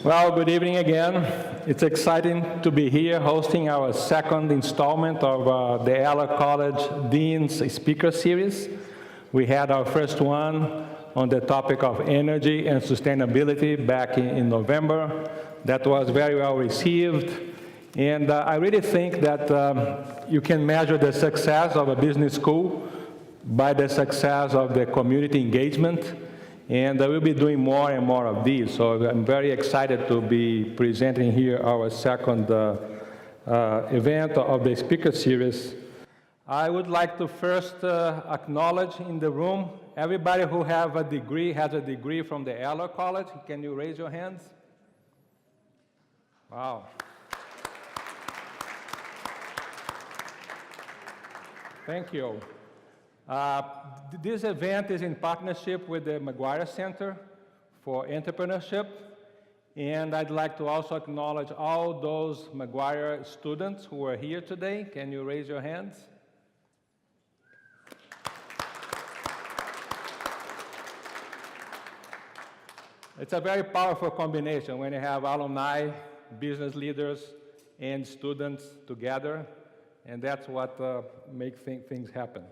Well, good evening again. It's exciting to be here hosting our second installment of the Eller College Dean's Speaker Series. We had our first one on the topic of energy and sustainability back in November. That was very well received. And I really think that you can measure the success of a business school by the success of the community engagement. And we'll be doing more and more of these. So I'm very excited to be presenting here our second event of the speaker series. I would like to first acknowledge in the room everybody who has a degree from the Eller College. Can you raise your hands? Wow. Thank you. This event is in partnership with the Maggies Center for Entrepreneurship, and I'd like to also acknowledge all those Maggies students who are here today. Can you raise your hands? It's a very powerful combination when you have alumni, business leaders, and students together, and that's what makes things happen.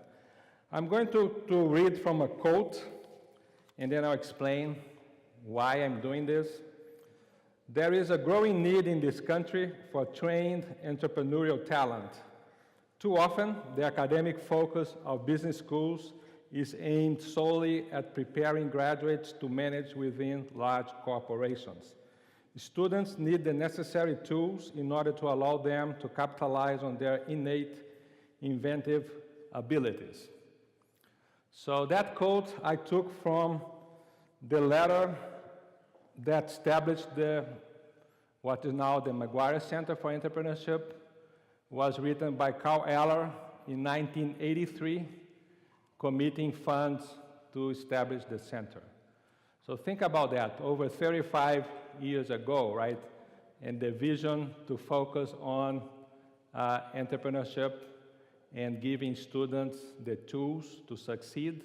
I'm going to read from a quote, and then I'll explain why I'm doing this. There is a growing need in this country for trained entrepreneurial talent. Too often, the academic focus of business schools is aimed solely at preparing graduates to manage within large corporations. Students need the necessary tools in order to allow them to capitalize on their innate inventive abilities. So that quote I took from the letter that established what is now the Maggies Center for Entrepreneurship. Was written by Carl Eller in 1983, committing funds to establish the center. So think about that, over 35 years ago, right? And the vision to focus on entrepreneurship and giving students the tools to succeed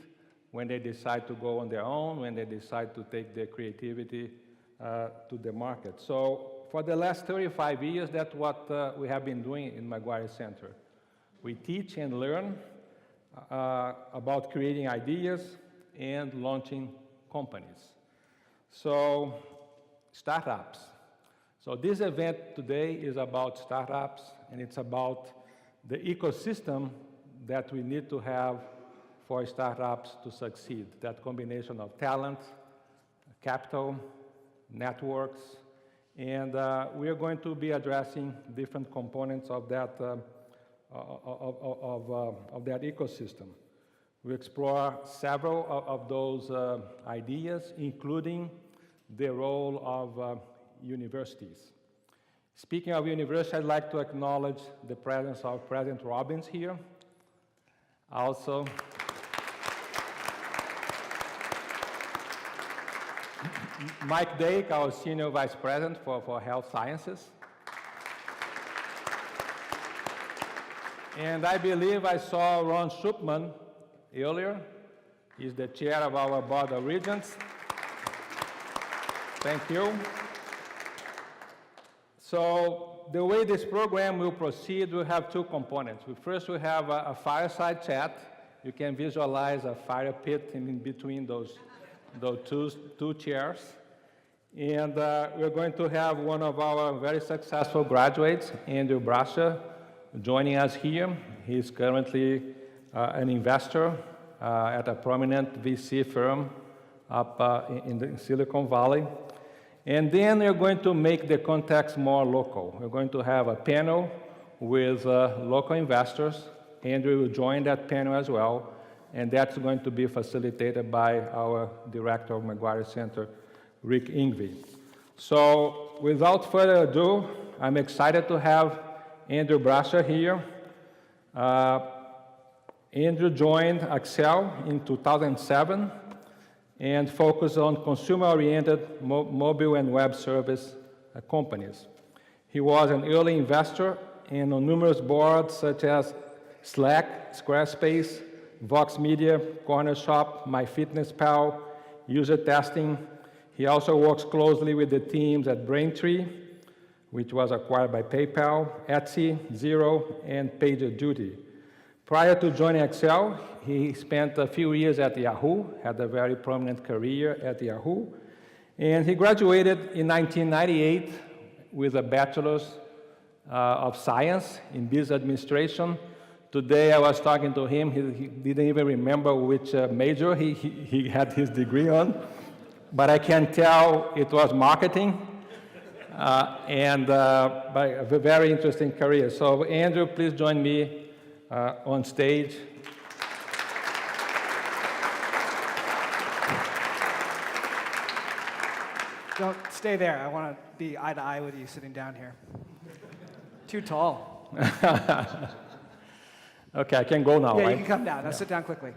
when they decide to go on their own, when they decide to take their creativity to the market. So for the last 35 years, that's what we have been doing in Maggies Center. We teach and learn about creating ideas and launching companies. So startups. So this event today is about startups, and it's about the ecosystem that we need to have for startups to succeed. That combination of talent, capital, networks, and we are going to be addressing different components of that that ecosystem. We explore several of those ideas, including the role of universities. Speaking of university, I'd like to acknowledge the presence of President Robbins here. Also, Mike Dake, our Senior Vice President for Health Sciences. And I believe I saw Ron Shupman earlier. He's the chair of our Board of Regents. Thank you. So the way this program will proceed, we'll have two components. First, we have a fireside chat. You can visualize a fire pit in between those two chairs. And we're going to have one of our very successful graduates, Andrew Braccia, joining us here. He's currently an investor at a prominent VC firm up in the Silicon Valley. And then we're going to make the context more local. We're going to have a panel with local investors. Andrew will join that panel as well, and that's going to be facilitated by our director of Maggies Center, Rick Ingvey. So without further ado, I'm excited to have Andrew Braccia here. Andrew joined Accel in 2007 and focused on consumer-oriented mobile and web service companies. He was an early investor and on numerous boards such as Slack, Squarespace, Vox Media, Corner Shop, MyFitnessPal, User Testing. He also works closely with the teams at Braintree, which was acquired by PayPal, Etsy, Xero, and PagerDuty. Prior to joining Accel, he spent a few years at Yahoo, had a very prominent career at Yahoo, and he graduated in 1998 with a bachelor's of science in business administration. Today I was talking to him, he didn't even remember which major he had his degree on, but I can tell it was marketing, and a very interesting career. So Andrew, please join me on stage. Don't stay there. I want to be eye to eye with you sitting down here. Too tall. Okay, I can go now, Yeah, right? you can come down. Now sit down quickly.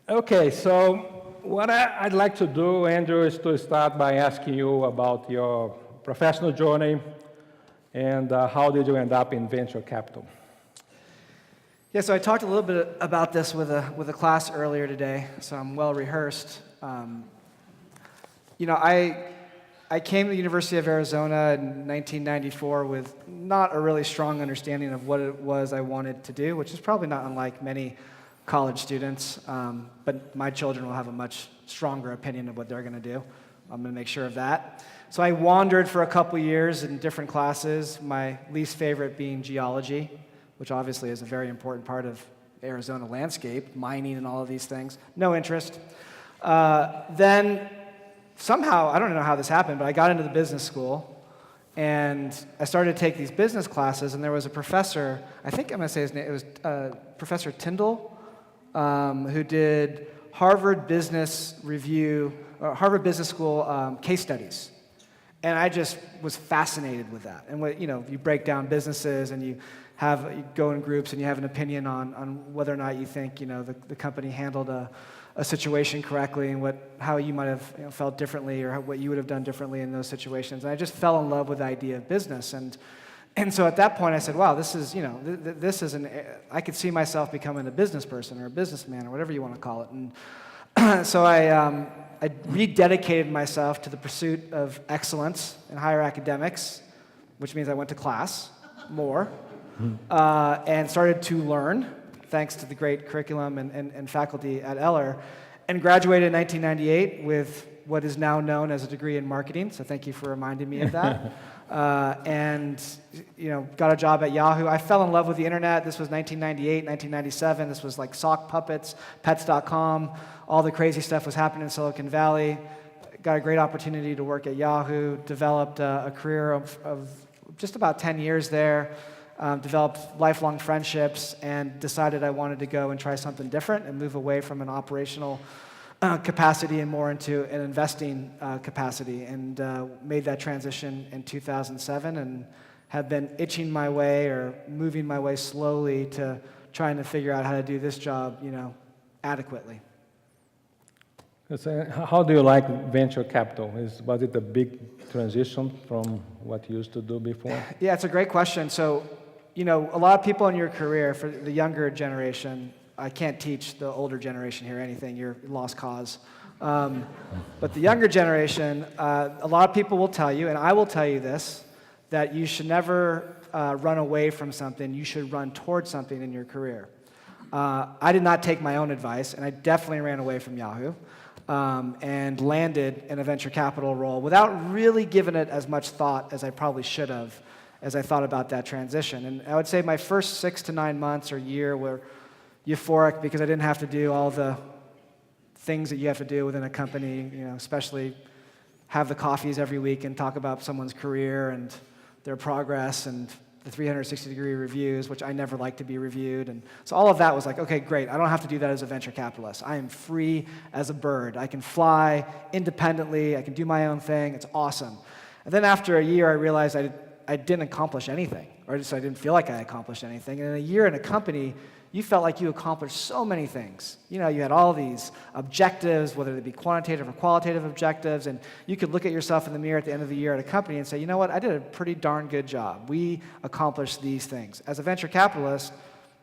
Okay, so what I'd like to do, Andrew, is to start by asking you about your professional journey and how did you end up in venture capital? Yeah, so I talked a little bit about this with a class earlier today, so I'm well rehearsed. You know, I came to the University of Arizona in 1994 with not a really strong understanding of what it was I wanted to do, which is probably not unlike many college students, but my children will have a much stronger opinion of what they're going to do. I'm going to make sure of that. So I wandered for a couple years in different classes, my least favorite being geology, which obviously is a very important part of Arizona landscape, mining and all of these things. No interest. Then somehow, I don't know how this happened, but I got into the business school, and I started to take these business classes, and there was a professor, I think I'm going to say his name, it was Professor Tyndall, who did Harvard Business School case studies. And I just was fascinated with that. And what, you know, you break down businesses and you go in groups and you have an opinion on whether or not you think, you know, the company handled a situation correctly and how you might have, you know, felt differently or what you would have done differently in those situations. And I just fell in love with the idea of business. And so at that point I said, wow, this is, you know, this is I could see myself becoming a business person or a businessman or whatever you want to call it. And so I rededicated myself to the pursuit of excellence in higher academics, which means I went to class more, and started to learn, thanks to the great curriculum and faculty at Eller, and graduated in 1998 with what is now known as a degree in marketing, so thank you for reminding me of that. And you know, got a job at Yahoo. I fell in love with the internet. This was 1998, 1997. This was like sock puppets, pets.com. All the crazy stuff was happening in Silicon Valley. Got a great opportunity to work at Yahoo. Developed a career of just about 10 years there. Developed lifelong friendships and decided I wanted to go and try something different and move away from an operational capacity and more into an investing capacity, and made that transition in 2007 and have been itching my way or moving my way slowly to trying to figure out how to do this job, you know, adequately. How do you like venture capital? Was it a big transition from what you used to do before? Yeah, it's a great question. So, you know, a lot of people in your career, for the younger generation, I can't teach the older generation here anything, you're lost cause. But the younger generation, a lot of people will tell you, and I will tell you this, that you should never run away from something, you should run towards something in your career. I did not take my own advice, and I definitely ran away from Yahoo, and landed in a venture capital role without really giving it as much thought as I probably should have as I thought about that transition. And I would say my first 6 to 9 months or year were euphoric because I didn't have to do all the things that you have to do within a company, you know, especially have the coffees every week and talk about someone's career and their progress and the 360-degree reviews, which I never like to be reviewed. And so all of that was like, okay, great. I don't have to do that as a venture capitalist. I am free as a bird. I can fly independently. I can do my own thing. It's awesome. And then after a year, I realized I didn't accomplish anything, or just I didn't feel like I accomplished anything. And in a year in a company, you felt like you accomplished so many things. You know, you had all these objectives, whether they be quantitative or qualitative objectives, and you could look at yourself in the mirror at the end of the year at a company and say, you know what, I did a pretty darn good job. We accomplished these things. As a venture capitalist,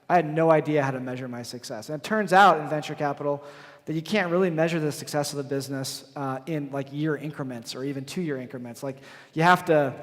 I had no idea how to measure my success. And it turns out in venture capital that you can't really measure the success of the business in like year increments or even 2-year increments. Like you have to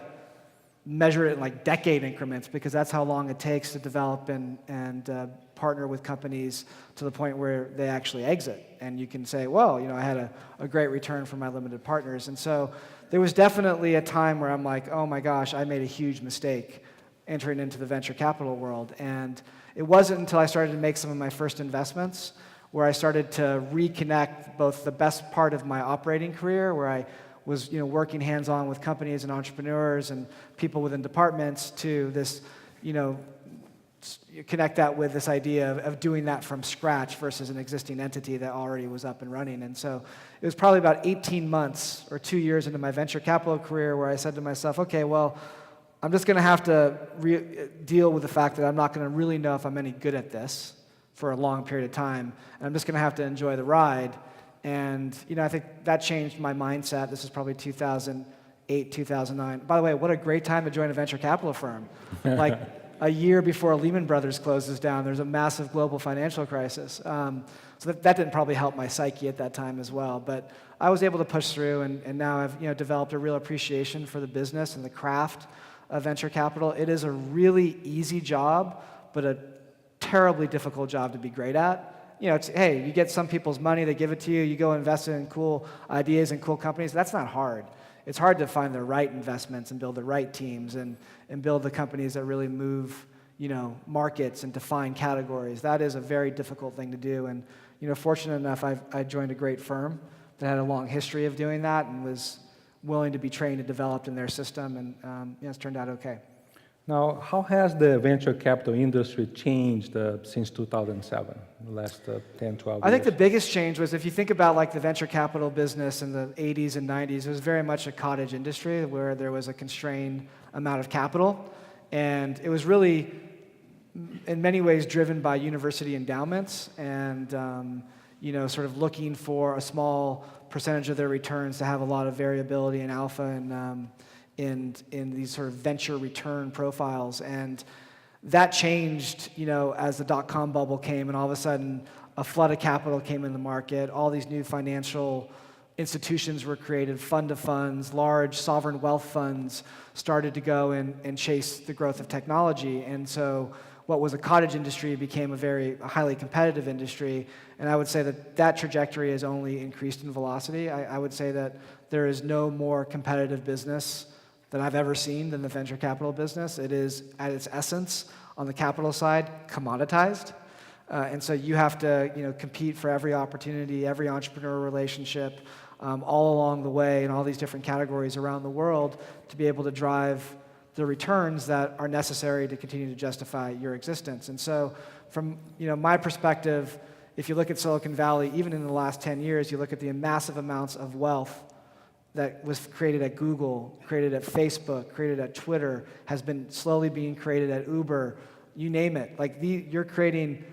measure it in like decade increments because that's how long it takes to develop and partner with companies to the point where they actually exit. And you can say, well, I had a great return from my limited partners. And so there was definitely a time where I'm like, oh my gosh, I made a huge mistake entering into the venture capital world. And it wasn't until I started to make some of my first investments where I started to reconnect both the best part of my operating career, where I was working hands-on with companies and entrepreneurs and people within departments, to this, connect that with this idea of doing that from scratch versus an existing entity that already was up and running. And so it was probably about 18 months or 2 years into my venture capital career where I said to myself, okay, well, I'm just going to have to deal with the fact that I'm not going to really know if I'm any good at this for a long period of time, and I'm just going to have to enjoy the ride. And I think that changed my mindset. This is probably 2008, 2009. By the way, what a great time to join a venture capital firm. Like a year before Lehman Brothers closes down, there's a massive global financial crisis. So that didn't probably help my psyche at that time as well. But I was able to push through, and now I've developed a real appreciation for the business and the craft of venture capital. It is a really easy job, but a terribly difficult job to be great at. Hey, you get some people's money, they give it to you, you go invest in cool ideas and cool companies. That's not hard. It's hard to find the right investments and build the right teams and build the companies that really move, markets and define categories. That is a very difficult thing to do. And, fortunate enough, I joined a great firm that had a long history of doing that and was willing to be trained and developed in their system, and it's turned out okay. Now, how has the venture capital industry changed since 2007, the last 10, 12 years? I think the biggest change was, if you think about like the venture capital business in the 80s and 90s, it was very much a cottage industry where there was a constrained amount of capital, and it was really, in many ways, driven by university endowments and sort of looking for a small percentage of their returns to have a lot of variability and alpha and in these sort of venture return profiles. And that changed, as the dot-com bubble came, and all of a sudden a flood of capital came in the market. All these new financial institutions were created, fund of funds, large sovereign wealth funds started to go and chase the growth of technology. And so what was a cottage industry became a highly competitive industry. And I would say that trajectory has only increased in velocity. I would say that there is no more competitive business that I've ever seen than the venture capital business. It is, at its essence, on the capital side, commoditized. And so you have to compete for every opportunity, every entrepreneur relationship, all along the way in all these different categories around the world to be able to drive the returns that are necessary to continue to justify your existence. And so from my perspective, if you look at Silicon Valley, even in the last 10 years, you look at the massive amounts of wealth that was created at Google, created at Facebook, created at Twitter, has been slowly being created at Uber, you name it. Like you're creating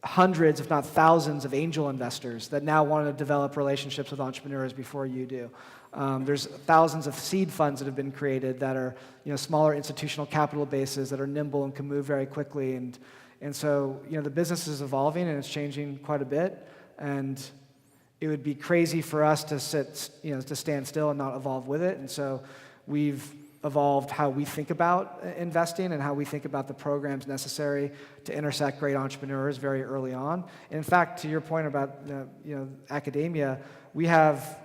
hundreds, if not thousands, of angel investors that now want to develop relationships with entrepreneurs before you do. There's thousands of seed funds that have been created that are smaller institutional capital bases that are nimble and can move very quickly. And so the business is evolving and it's changing quite a bit. And it would be crazy for us to to stand still and not evolve with it. And so we've evolved how we think about investing and how we think about the programs necessary to intersect great entrepreneurs very early on. And in fact, to your point about academia, we have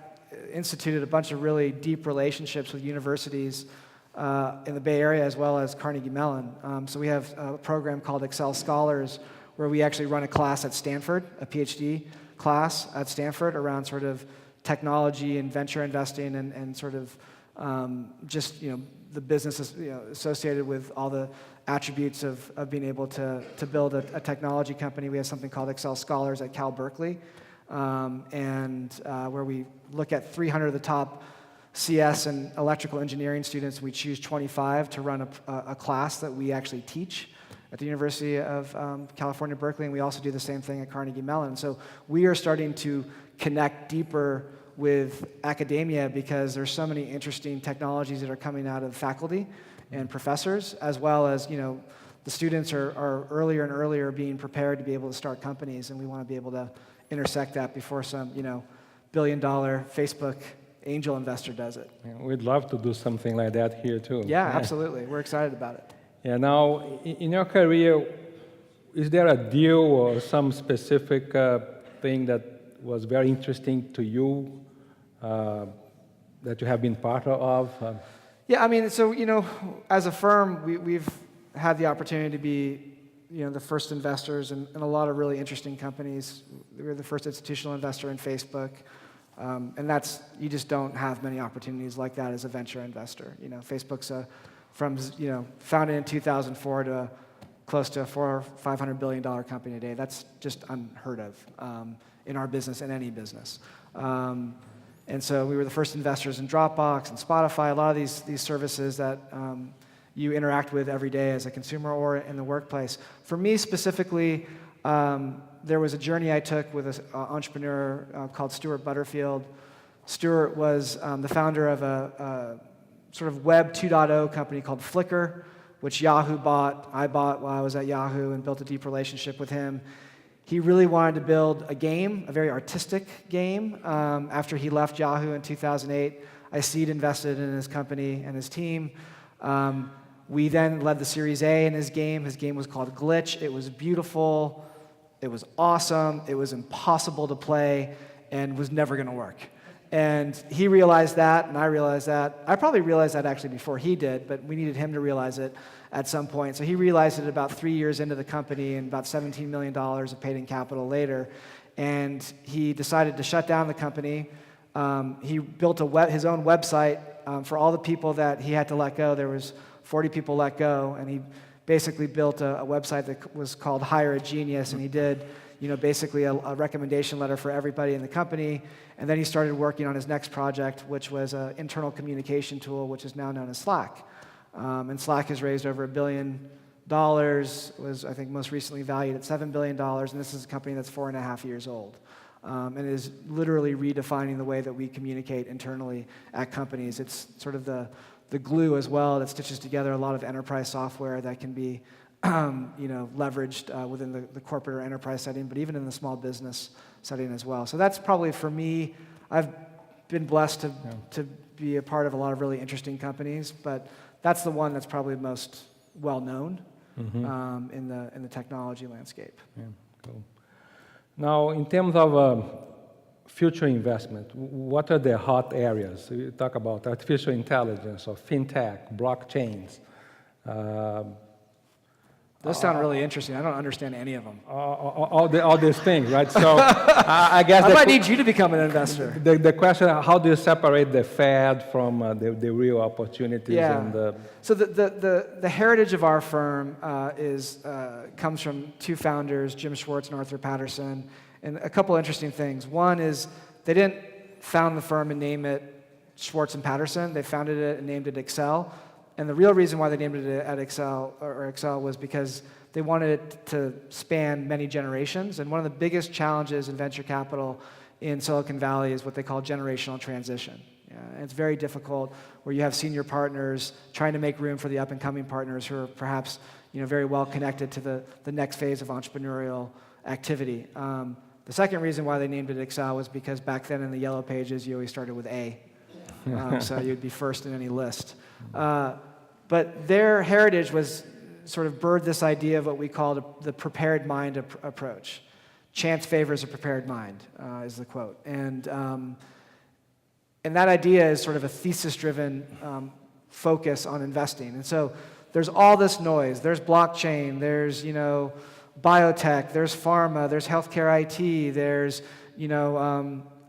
instituted a bunch of really deep relationships with universities in the Bay Area as well as Carnegie Mellon. So we have a program called Accel Scholars where we actually run a class at Stanford, a PhD class at Stanford around sort of technology and venture investing and sort of the business associated with all the attributes of being able to build a technology company. We have something called Accel Scholars at Cal Berkeley, where we look at 300 of the top CS and electrical engineering students. We choose 25 to run a class that we actually teach at the University of California, Berkeley, and we also do the same thing at Carnegie Mellon. So we are starting to connect deeper with academia because there's so many interesting technologies that are coming out of faculty and professors, as well as the students are earlier and earlier being prepared to be able to start companies, and we want to be able to intersect that before some, billion-dollar Facebook angel investor does it. Yeah, we'd love to do something like that here too. Yeah, absolutely. We're excited about it. Yeah. Now, in your career, is there a deal or some specific thing that was very interesting to you that you have been part of? Yeah, I mean, so, as a firm, we've had the opportunity to be, the first investors in a lot of really interesting companies. We were the first institutional investor in Facebook. And you just don't have many opportunities like that as a venture investor. Facebook's founded in 2004 to close to a $400 or $500 billion company today. That's just unheard of in our business and any business. And so we were the first investors in Dropbox and Spotify, a lot of these services that you interact with every day as a consumer or in the workplace. For me specifically, there was a journey I took with an entrepreneur called Stuart Butterfield. Stuart was the founder of a sort of Web 2.0 company called Flickr, which Yahoo bought. I bought while I was at Yahoo and built a deep relationship with him. He really wanted to build a game, a very artistic game. After he left Yahoo in 2008, I seed invested in his company and his team. We then led the Series A in his game. His game was called Glitch. It was beautiful. It was awesome. It was impossible to play and was never going to work. And he realized that, and I realized that. I probably realized that actually before he did, but we needed him to realize it at some point. So he realized it about 3 years into the company and about $17 million of paid-in capital later. And he decided to shut down the company. He built his own website for all the people that he had to let go. There was 40 people let go, and he basically built a website that was called Hire a Genius, and he did basically a recommendation letter for everybody in the company. And then he started working on his next project, which was an internal communication tool, which is now known as Slack. And Slack has raised over $1 billion, was, I think, most recently valued at $7 billion, and this is a company that's 4.5 years old. And is literally redefining the way that we communicate internally at companies. It's sort of the glue as well that stitches together a lot of enterprise software that can be leveraged within the corporate or enterprise setting, but even in the small business setting as well. So that's probably, for me, I've been blessed to be a part of a lot of really interesting companies, but that's the one that's probably most well-known in the technology landscape. Yeah, cool. Now, in terms of future investment, what are the hot areas? You talk about artificial intelligence or fintech, blockchains. Those sound really interesting. I don't understand any of them. All these things, right? So I guess I might need you to become an investor. The question: how do you separate the fad from the real opportunities? Yeah. And so the heritage of our firm comes from two founders, Jim Schwartz and Arthur Patterson, and a couple interesting things. One is they didn't found the firm and name it Schwartz and Patterson. They founded it and named it Accel. And the real reason why they named it at Accel was because they wanted it to span many generations. And one of the biggest challenges in venture capital in Silicon Valley is what they call generational transition. And it's very difficult where you have senior partners trying to make room for the up-and-coming partners who are perhaps very well connected to the next phase of entrepreneurial activity. The second reason why they named it Accel was because back then in the yellow pages, you always started with A. So you'd be first in any list. But their heritage was sort of birthed this idea of what we call the prepared mind approach. Chance favors a prepared mind, is the quote. And that idea is sort of a thesis-driven focus on investing. And so there's all this noise. There's blockchain, there's biotech, there's pharma, there's healthcare IT, there's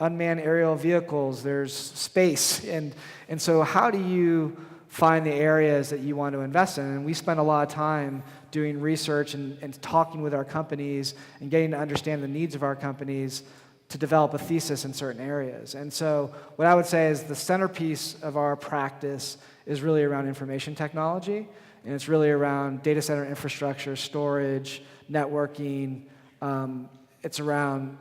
unmanned aerial vehicles, there's space. And so how do you find the areas that you want to invest in? And we spend a lot of time doing research and talking with our companies and getting to understand the needs of our companies to develop a thesis in certain areas. And so what I would say is the centerpiece of our practice is really around information technology, and it's really around data center infrastructure, storage, networking. It's around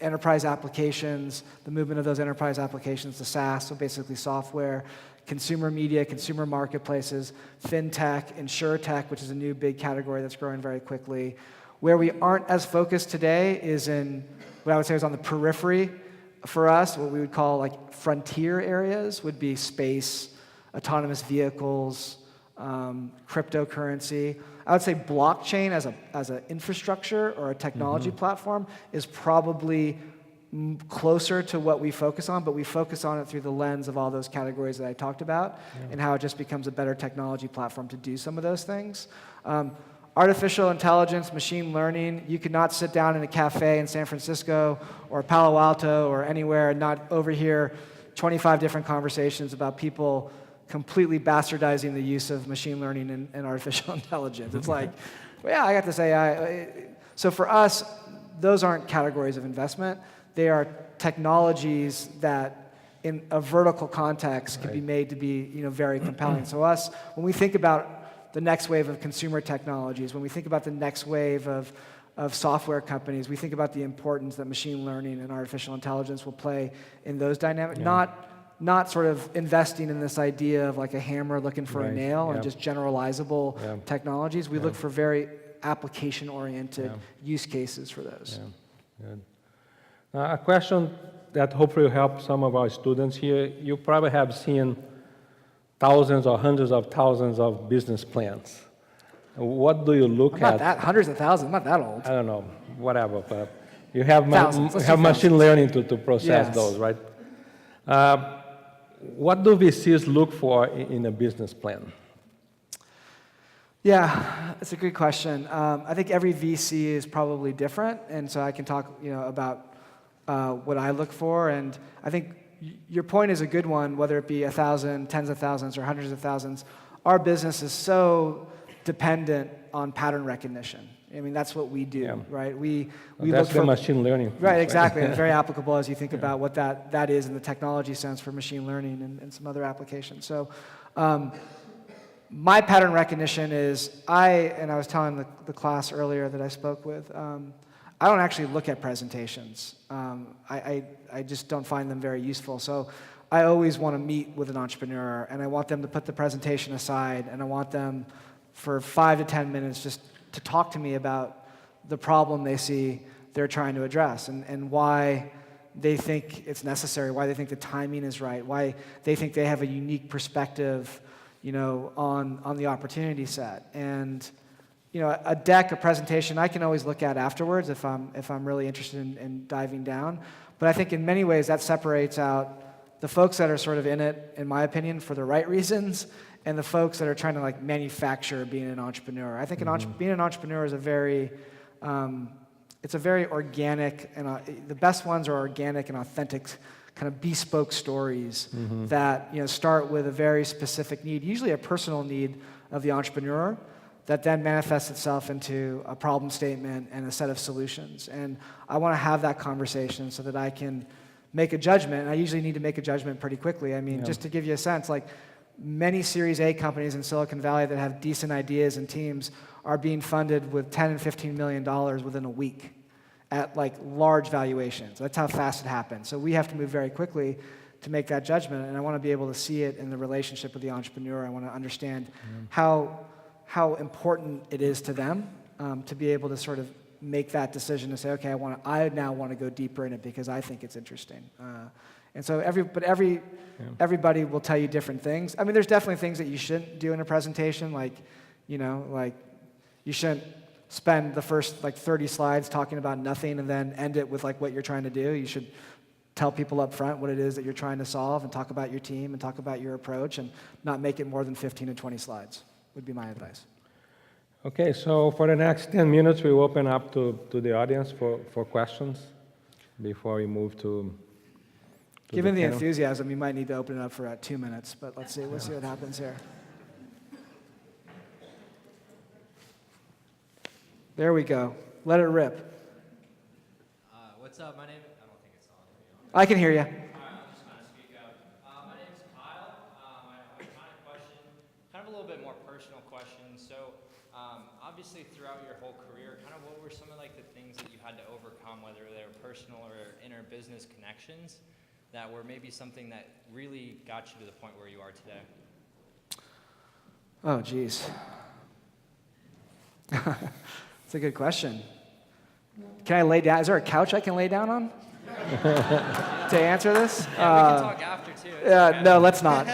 enterprise applications, the movement of those enterprise applications to SaaS, so basically software, consumer media, consumer marketplaces, fintech, insurtech, which is a new big category that's growing very quickly. Where we aren't as focused today is in what I would say is on the periphery for us. What we would call like frontier areas would be space, autonomous vehicles, cryptocurrency. I would say blockchain as an infrastructure or a technology platform is probably closer to what we focus on, but we focus on it through the lens of all those categories that I talked about and how it just becomes a better technology platform to do some of those things. Artificial intelligence, machine learning, you could not sit down in a cafe in San Francisco or Palo Alto or anywhere and not overhear 25 different conversations about people completely bastardizing the use of machine learning and artificial intelligence. It's like, well, yeah, I got this AI. So for us, those aren't categories of investment. They are technologies that in a vertical context can be made to be very compelling. So us, when we think about the next wave of consumer technologies, when we think about the next wave of software companies, we think about the importance that machine learning and artificial intelligence will play in those dynamics, not sort of investing in this idea of like a hammer looking for a nail and just generalizable technologies. We look for very application-oriented use cases for those. Good. A question that hopefully will help some of our students here. You probably have seen thousands or hundreds of thousands of business plans. What do you look at? Not that, hundreds of thousands, not that old. I don't know, whatever, but you have, Thousands, machine learning to process those, right? What do VCs look for in a business plan? Yeah, it's a good question. I think every VC is probably different, and so I can talk about what I look for, and I think your point is a good one, whether it be 1,000, tens of thousands, or hundreds of thousands. Our business is so dependent on pattern recognition. I mean, that's what we do, right? We that's look for machine learning. Right, exactly. It's very applicable as you think about what that is in the technology sense for machine learning and some other applications. So my pattern recognition is, I was telling the class earlier that I spoke with, I don't actually look at presentations. I just don't find them very useful. So I always want to meet with an entrepreneur, and I want them to put the presentation aside, and I want them for 5 to 10 minutes just to talk to me about the problem they see they're trying to address and why they think it's necessary, why they think the timing is right, why they think they have a unique perspective, on the opportunity set. And a deck, a presentation, I can always look at afterwards if I'm really interested in diving down. But I think in many ways that separates out the folks that are sort of in it, in my opinion, for the right reasons, and the folks that are trying to like manufacture being an entrepreneur. I think being an entrepreneur is a very organic, and the best ones are organic and authentic, kind of bespoke stories that start with a very specific need, usually a personal need of the entrepreneur, that then manifests itself into a problem statement and a set of solutions. And I want to have that conversation so that I can make a judgment. And I usually need to make a judgment pretty quickly. I mean, just to give you a sense, like many Series A companies in Silicon Valley that have decent ideas and teams are being funded with $10 and $15 million within a week at like large valuations. That's how fast it happens. So we have to move very quickly to make that judgment, and I want to be able to see it in the relationship with the entrepreneur. I want to understand how important it is to them to be able to sort of make that decision to say, okay, I now want to go deeper in it because I think it's interesting. And so everybody will tell you different things. I mean, there's definitely things that you shouldn't do in a presentation, like you shouldn't spend the first 30 slides talking about nothing and then end it with what you're trying to do. You should tell people up front what it is that you're trying to solve and talk about your team and talk about your approach and not make it more than 15 to 20 slides would be my advice. Okay, so for the next 10 minutes, we will open up to the audience for questions before we move to Given the enthusiasm, you might need to open it up for 2 minutes, but let's see what happens here. There we go. Let it rip. What's up? My name, I don't think it's on, to be honest. I can hear you. All right, I'm just going to speak up. My name is Kyle. I have a kind of question, kind of a little bit more personal question. So obviously throughout your whole career, kind of what were some of the things that you had to overcome, whether they were personal or inner business connections, that were maybe something that really got you to the point where you are today? Oh, geez. That's a good question. Can I lay down? Is there a couch I can lay down on to answer this? Yeah, we can talk after too. Yeah, Okay. no, let's not.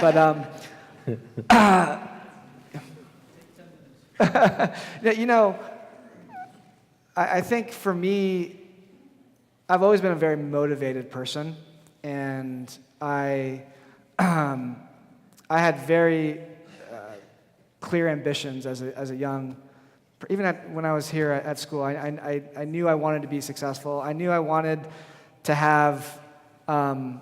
But you know, I think for me, I've always been a very motivated person, and I had very clear ambitions as a young. Even when I was here at school, I knew I wanted to be successful. I knew I wanted to have, and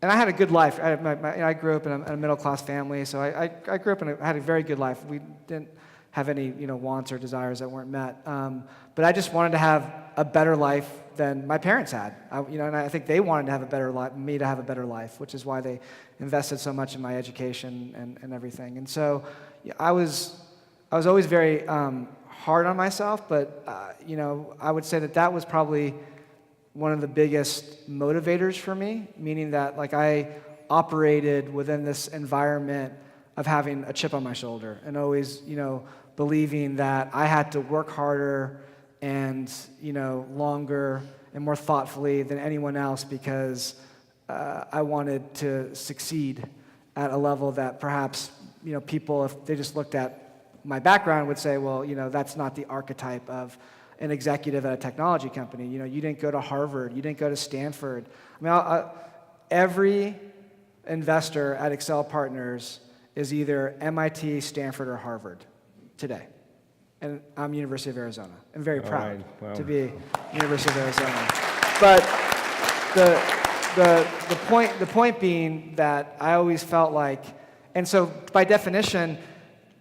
I had a good life. I grew up in a middle-class family, so I grew up and had a very good life. We didn't have any wants or desires that weren't met. But I just wanted to have a better life than my parents had. And I think they wanted to have a better life, me to have a better life, which is why they invested so much in my education and everything. And so I was always very hard on myself, but I would say that was probably one of the biggest motivators for me, meaning that I operated within this environment of having a chip on my shoulder and always, believing that I had to work harder and, longer and more thoughtfully than anyone else because I wanted to succeed at a level that perhaps, people, if they just looked at my background, would say, well, that's not the archetype of an executive at a technology company. You didn't go to Harvard. You didn't go to Stanford. Every investor at Accel Partners is either MIT, Stanford, or Harvard today. And I'm University of Arizona. I'm very proud to be University of Arizona. But the point being that I always felt like, and so by definition,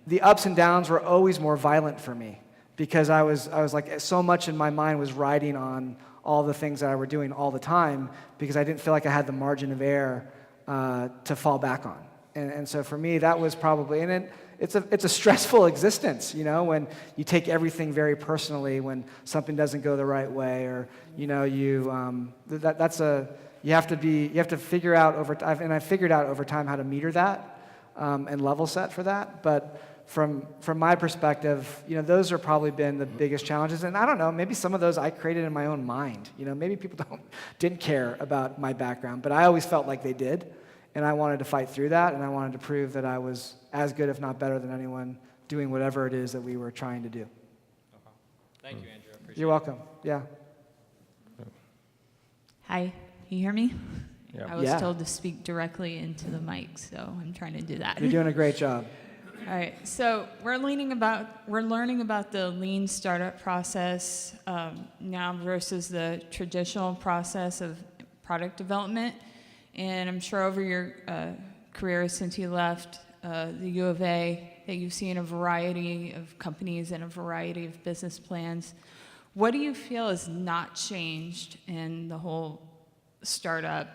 the ups and downs were always more violent for me because I was like, so much in my mind was riding on all the things that I were doing all the time because I didn't feel like I had the margin of error to fall back on. And so for me, that was probably, and it's a stressful existence, when you take everything very personally when something doesn't go the right way, or you have to figure out over time, and I figured out over time how to meter that and level set for that. But from my perspective, those are probably been the biggest challenges. And I don't know, maybe some of those I created in my own mind. Maybe people didn't care about my background, but I always felt like they did. And I wanted to fight through that, and I wanted to prove that I was as good, if not better, than anyone doing whatever it is that we were trying to do. Okay. Thank you, Andrew. Appreciate You're welcome. Yeah. Hi, can you hear me? Yeah. I was Yeah. told to speak directly into the mic, so I'm trying to do that. You're doing a great job. All right, so we're learning about the lean startup process now versus the traditional process of product development. And I'm sure over your career since you left the U of A that you've seen a variety of companies and a variety of business plans. What do you feel has not changed in the whole startup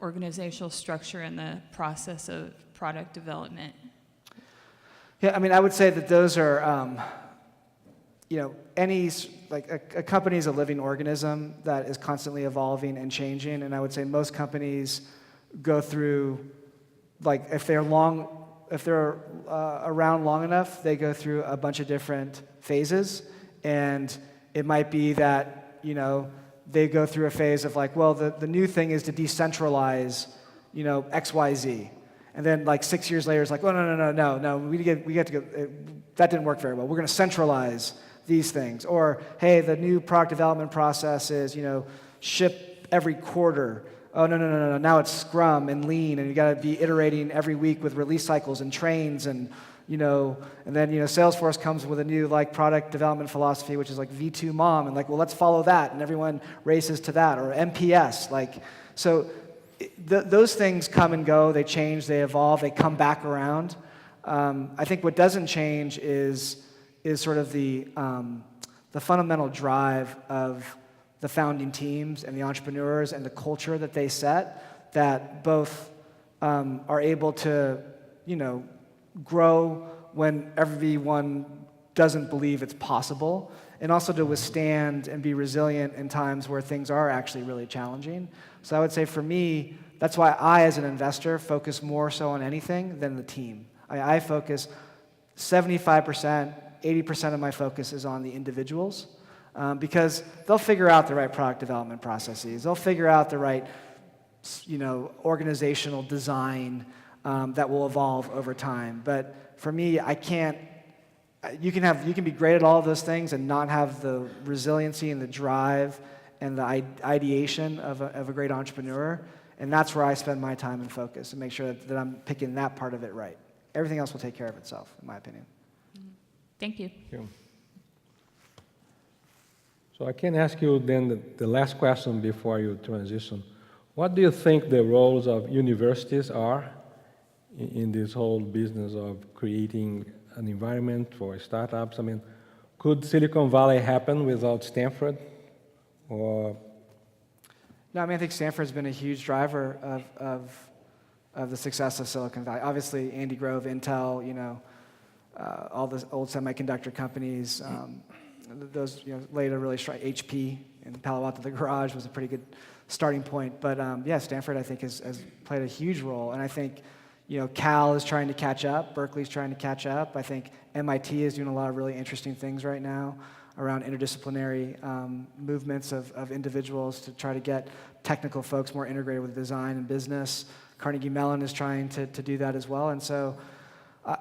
organizational structure and the process of product development? Yeah, I would say that those are, a company is a living organism that is constantly evolving and changing, and I would say most companies go through, if they're around long enough, they go through a bunch of different phases, and it might be that, they go through a phase of the new thing is to decentralize, XYZ. And then 6 years later, it's like, oh, no, we get to go, that didn't work very well. We're going to centralize these things. Or, hey, the new product development process is, ship every quarter. Oh, no, now it's Scrum and Lean, and you got to be iterating every week with release cycles and trains, and, and then, Salesforce comes with a new, product development philosophy, which is V2 MOM, and let's follow that, and everyone races to that. Or MPS, so those things come and go, they change, they evolve, they come back around. I think what doesn't change is sort of the fundamental drive of the founding teams and the entrepreneurs and the culture that they set, that both are able to, grow when everyone doesn't believe it's possible, and also to withstand and be resilient in times where things are actually really challenging. So I would say for me, that's why I, as an investor, focus more so on anything than the team. I focus 75%, 80% of my focus is on the individuals, because they'll figure out the right product development processes. They'll figure out the right, organizational design that will evolve over time. But for me, I can't. You can be great at all of those things and not have the resiliency and the drive and the ideation of a great entrepreneur. And that's where I spend my time and focus and make sure that I'm picking that part of it right. Everything else will take care of itself, in my opinion. Thank you. Thank you. So I can ask you then the last question before you transition. What do you think the roles of universities are in this whole business of creating an environment for startups? I mean, could Silicon Valley happen without Stanford? Or No, I think Stanford's been a huge driver of the success of Silicon Valley. Obviously, Andy Grove, Intel, all the old semiconductor companies, those later really HP and Palo Alto, the garage was a pretty good starting point. But yeah, Stanford I think has played a huge role, and I think Cal is trying to catch up, Berkeley's trying to catch up. I think MIT is doing a lot of really interesting things right now around interdisciplinary movements of individuals to try to get technical folks more integrated with design and business. Carnegie Mellon is trying to do that as well. And so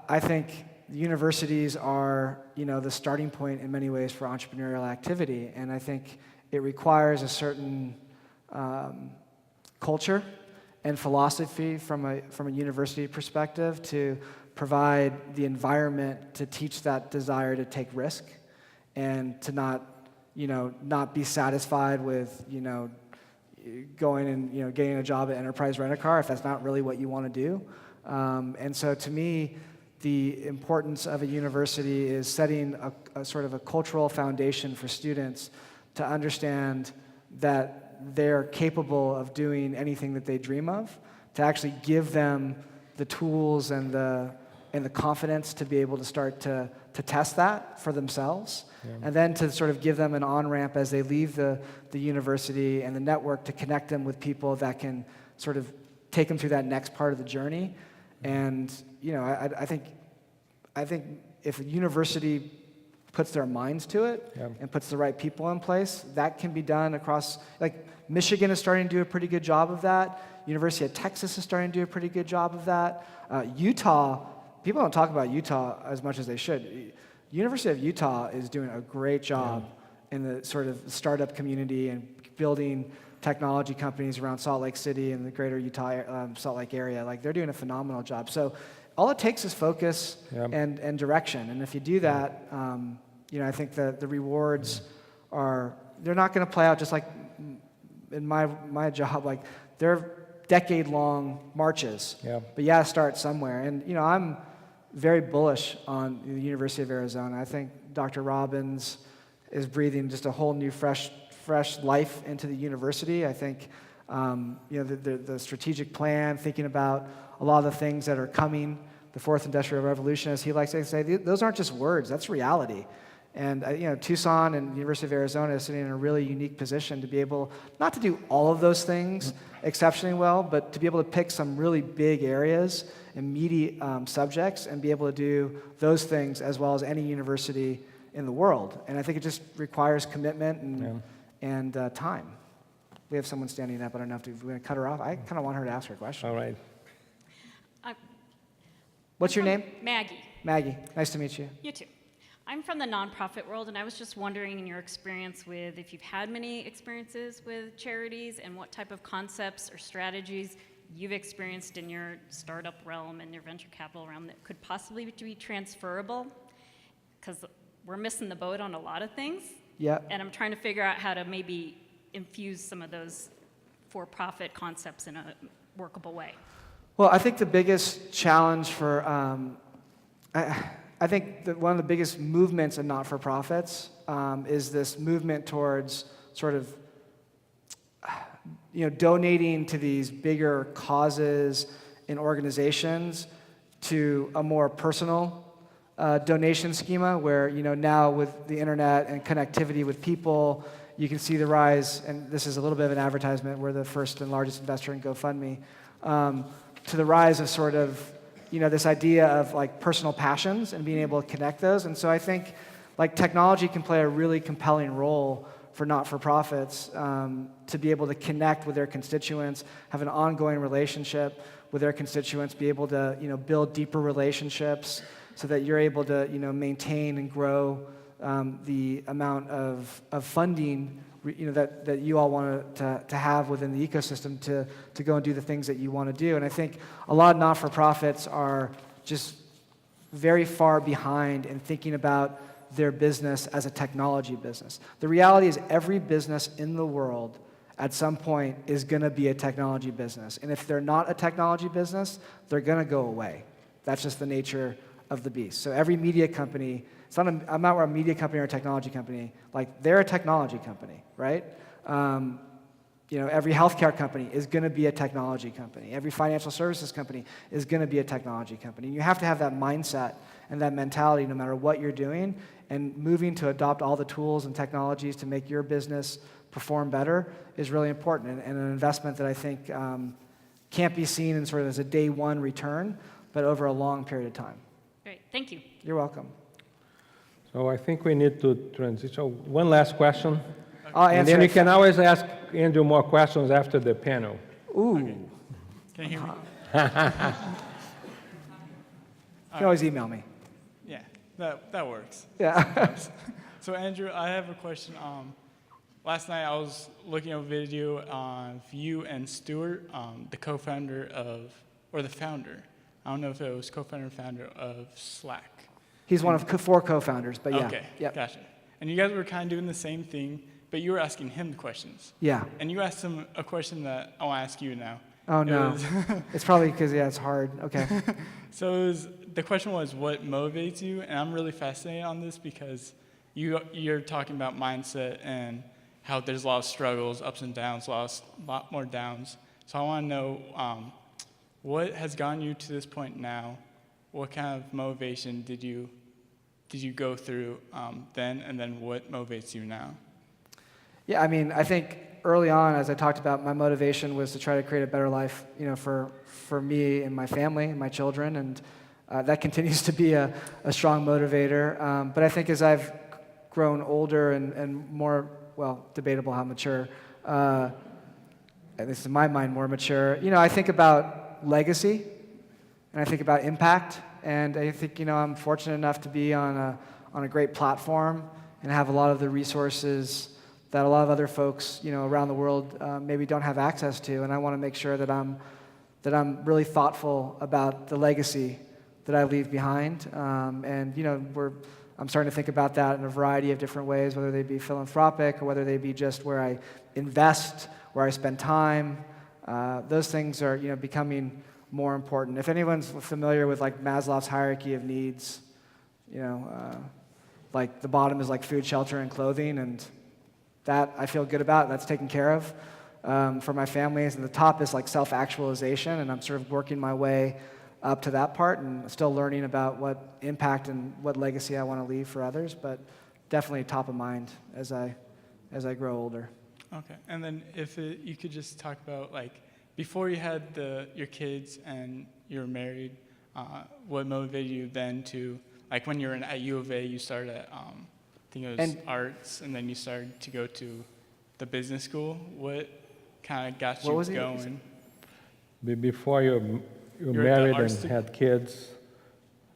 I think universities are the starting point in many ways for entrepreneurial activity. And I think it requires a certain culture and philosophy from a university perspective to provide the environment to teach that desire to take risk and to not be satisfied with going and getting a job at Enterprise Rent-A-Car if that's not really what you want to do. And so to me, the importance of a university is setting a sort of a cultural foundation for students to understand that they're capable of doing anything that they dream of, to actually give them the tools and the confidence to be able to start to test that for themselves, and then to sort of give them an on-ramp as they leave the university and the network to connect them with people that can sort of take them through that next part of the journey. And I think if a university puts their minds to it and puts the right people in place, that can be done across, like Michigan is starting to do a pretty good job of that. University of Texas is starting to do a pretty good job of that. Utah, people don't talk about Utah as much as they should. University of Utah is doing a great job in the sort of startup community and building technology companies around Salt Lake City and the greater Utah, Salt Lake area. Like, they're doing a phenomenal job. So all it takes is focus and direction. And if you do that, I think the rewards they're not going to play out just like in my job. Like, they're decade-long marches. But you got to start somewhere. And, I'm very bullish on the University of Arizona. I think Dr. Robbins is breathing just a whole new, fresh life into the university. I think, the strategic plan, thinking about a lot of the things that are coming, the fourth industrial revolution, as he likes to say, those aren't just words, that's reality. And, Tucson and the University of Arizona is sitting in a really unique position to be able, not to do all of those things exceptionally well, but to be able to pick some really big areas and meaty subjects and be able to do those things as well as any university in the world. And I think it just requires commitment and time. We have someone standing up. I don't know if we're going to cut her off. I kind of want her to ask her question. all right. What's your name? Maggie. Maggie. Nice to meet you. You too. I'm from the nonprofit world, and I was just wondering, in your experience if you've had many experiences with charities and what type of concepts or strategies you've experienced in your startup realm and your venture capital realm that could possibly be transferable, because we're missing the boat on a lot of things. Yeah. And I'm trying to figure out how to maybe infuse some of those for-profit concepts in a workable way. Well, I think the biggest challenge for, I think that one of the biggest movements in not-for-profits is this movement towards sort of, donating to these bigger causes and organizations to a more personal donation schema where, now with the internet and connectivity with people, you can see the rise, and this is a little bit of an advertisement, we're the first and largest investor in GoFundMe, to the rise of sort of, this idea of like personal passions and being able to connect those. And so I think like technology can play a really compelling role for not-for-profits to be able to connect with their constituents, have an ongoing relationship with their constituents, be able to build deeper relationships so that you're able to maintain and grow the amount of funding that you all want to have within the ecosystem to go and do the things that you want to do. And I think a lot of not-for-profits are just very far behind in thinking about their business as a technology business. The reality is every business in the world at some point is going to be a technology business. And if they're not a technology business, they're going to go away. That's just the nature of the beast. So every media company, I'm not a media company or a technology company, like they're a technology company, right? Every healthcare company is going to be a technology company. Every financial services company is going to be a technology company. And you have to have that mindset and that mentality no matter what you're doing, and moving to adopt all the tools and technologies to make your business perform better is really important, and an investment that I think can't be seen in sort of as a day one return, but over a long period of time. Great, thank you. You're welcome. So I think we need to transition. One last question. I'll answer And then you it. can always ask Andrew more questions after the panel. Ooh. Can you hear me? You can always email me. Yeah, that works. Yeah. So Andrew, I have a question. Last night I was looking at a video of you and Stuart, the co-founder or the founder. I don't know if it was co-founder or founder of Slack. He's one of four co-founders, but yeah. Okay, Yep. gotcha. And you guys were kind of doing the same thing, but you were asking him the questions. Yeah. And you asked him a question that I want to ask you now. Oh, It no. was- It's probably because, it's hard. Okay. So the question was, what motivates you? And I'm really fascinated on this because you're talking about mindset and how there's a lot of struggles, ups and downs, a lot more downs. So I want to know what has gotten you to this point now? What kind of motivation did you go through then, and then what motivates you now? Yeah, I think early on, as I talked about, my motivation was to try to create a better life, for me and my family and my children, and that continues to be a strong motivator. But I think as I've grown older and more, well, debatable how mature, at least in my mind, more mature, I think about legacy, and I think about impact, and I think, I'm fortunate enough to be on a great platform and have a lot of the resources that a lot of other folks, around the world maybe don't have access to, and I want to make sure that I'm really thoughtful about the legacy that I leave behind, and I'm starting to think about that in a variety of different ways, whether they be philanthropic or whether they be just where I invest, where I spend time. Those things are, becoming more important. If anyone's familiar with like Maslow's hierarchy of needs, like the bottom is like food, shelter, and clothing, and that I feel good about. That's taken care of for my families. And the top is like self-actualization, and I'm sort of working my way up to that part and still learning about what impact and what legacy I want to leave for others, but definitely top of mind as I grow older. Okay, and then if you could just talk about, like, before you had your kids and you were married, what motivated you then to, like, when you were at U of A, you started at, I think it was arts, and then you started to go to the business school. What kind of got you going? Before you You're married the art and had kids,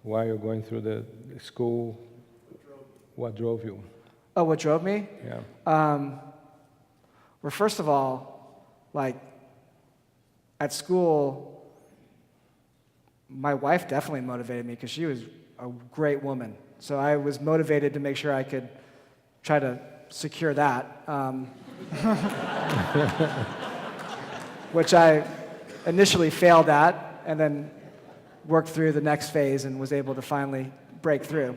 while you're going through the school, what drove you? Oh, what drove me? Yeah. Well, first of all, like, at school, my wife definitely motivated me because she was a great woman. So I was motivated to make sure I could try to secure that, which I initially failed at, and then worked through the next phase and was able to finally break through.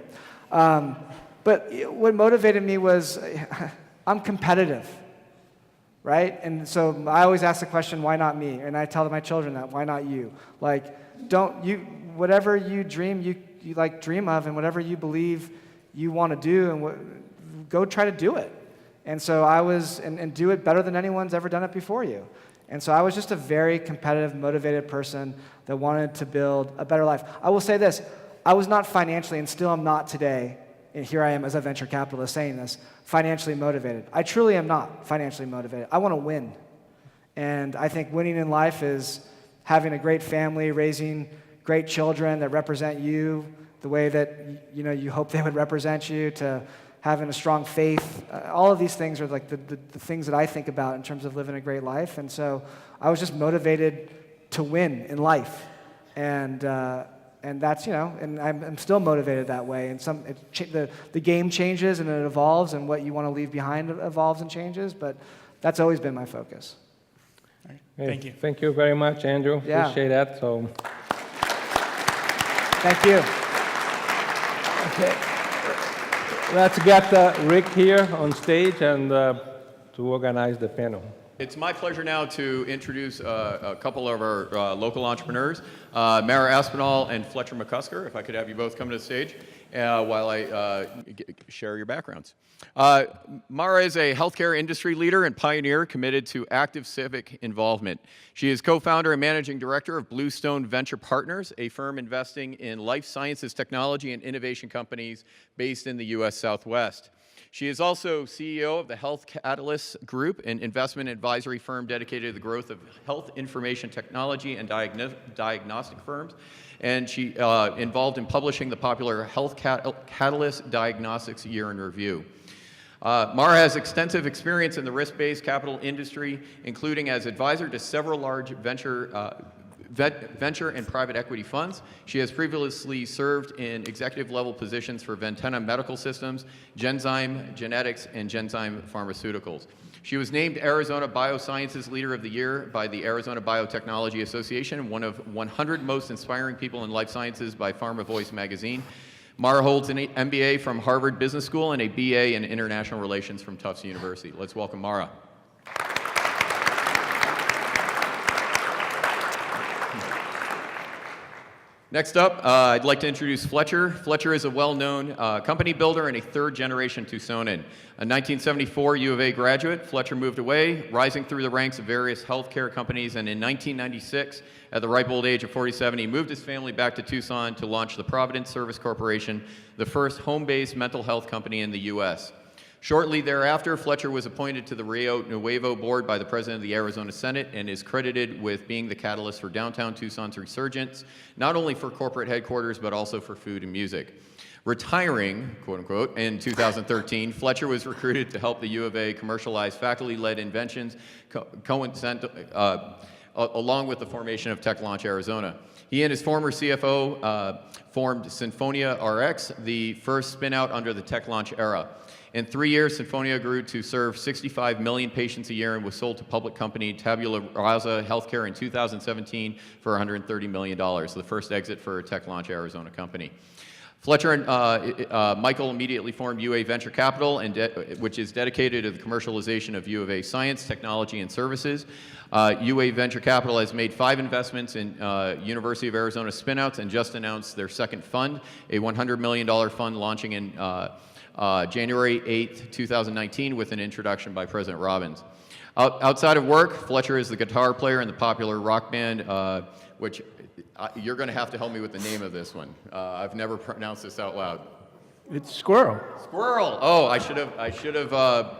But what motivated me was I'm competitive, right? And so I always ask the question, why not me? And I tell my children that, why not you? Like, whatever you dream, like dream of and whatever you believe you want to do, and go try to do it. And so I was, and do it better than anyone's ever done it before you. And so I was just a very competitive, motivated person that wanted to build a better life. I will say this, I was not financially, and still am not today, and here I am as a venture capitalist saying this, financially motivated. I truly am not financially motivated. I want to win. And I think winning in life is having a great family, raising great children that represent you the way that you hope they would represent you, to having a strong faith. All of these things are like the things that I think about in terms of living a great life. And so I was just motivated to win in life. And that's, and I'm still motivated that way. And the game changes and it evolves, and what you want to leave behind evolves and changes, but that's always been my focus. All right. Hey, Thank you. Thank you very much, Andrew. Yeah. Appreciate that. So, Thank you. okay. Let's get Rick here on stage and to organize the panel. It's my pleasure now to introduce a couple of our local entrepreneurs, Mara Aspinall and Fletcher McCusker. If I could have you both come to the stage while I share your backgrounds. Mara is a healthcare industry leader and pioneer committed to active civic involvement. She is co-founder and managing director of BlueStone Venture Partners, a firm investing in life sciences, technology, and innovation companies based in the U.S. Southwest. She is also CEO of the Health Catalyst Group, an investment advisory firm dedicated to the growth of health information technology and diagnostic firms. And she involved in publishing the popular Health Catalyst Diagnostics Year in Review. Mara has extensive experience in the risk-based capital industry, including as advisor to several large venture and private equity funds. She has previously served in executive-level positions for Ventana Medical Systems, Genzyme Genetics, and Genzyme Pharmaceuticals. She was named Arizona Biosciences Leader of the Year by the Arizona Biotechnology Association, one of 100 most inspiring people in life sciences by Pharma Voice magazine. Mara holds an MBA from Harvard Business School and a BA in International Relations from Tufts University. Let's welcome Mara. Next up, I'd like to introduce Fletcher. Fletcher is a well-known company builder and a third-generation Tucsonan. A 1974 U of A graduate, Fletcher moved away, rising through the ranks of various healthcare companies, and in 1996, at the ripe old age of 47, he moved his family back to Tucson to launch the Providence Service Corporation, the first home-based mental health company in the U.S. Shortly thereafter, Fletcher was appointed to the Rio Nuevo board by the president of the Arizona Senate and is credited with being the catalyst for downtown Tucson's resurgence, not only for corporate headquarters, but also for food and music. Retiring, quote unquote, in 2013, Fletcher was recruited to help the U of A commercialize faculty-led inventions along with the formation of Tech Launch Arizona. He and his former CFO formed Sinfonia RX, the first spin-out under the Tech Launch era. In 3 years, Sinfonia grew to serve 65 million patients a year and was sold to public company Tabula Rasa Healthcare in 2017 for $130 million, the first exit for a Tech Launch Arizona company. Fletcher and Michael immediately formed UAVenture Capital, which is dedicated to the commercialization of U of A science, technology, and services. UAVenture Capital has made 5 investments in University of Arizona spinouts and just announced their second fund, a $100 million fund launching in January 8th, 2019, with an introduction by President Robbins. Outside of work, Fletcher is the guitar player in the popular rock band, which you're going to have to help me with the name of this one. I've never pronounced this out loud. It's Squirrel. Squirrel. Oh, I should have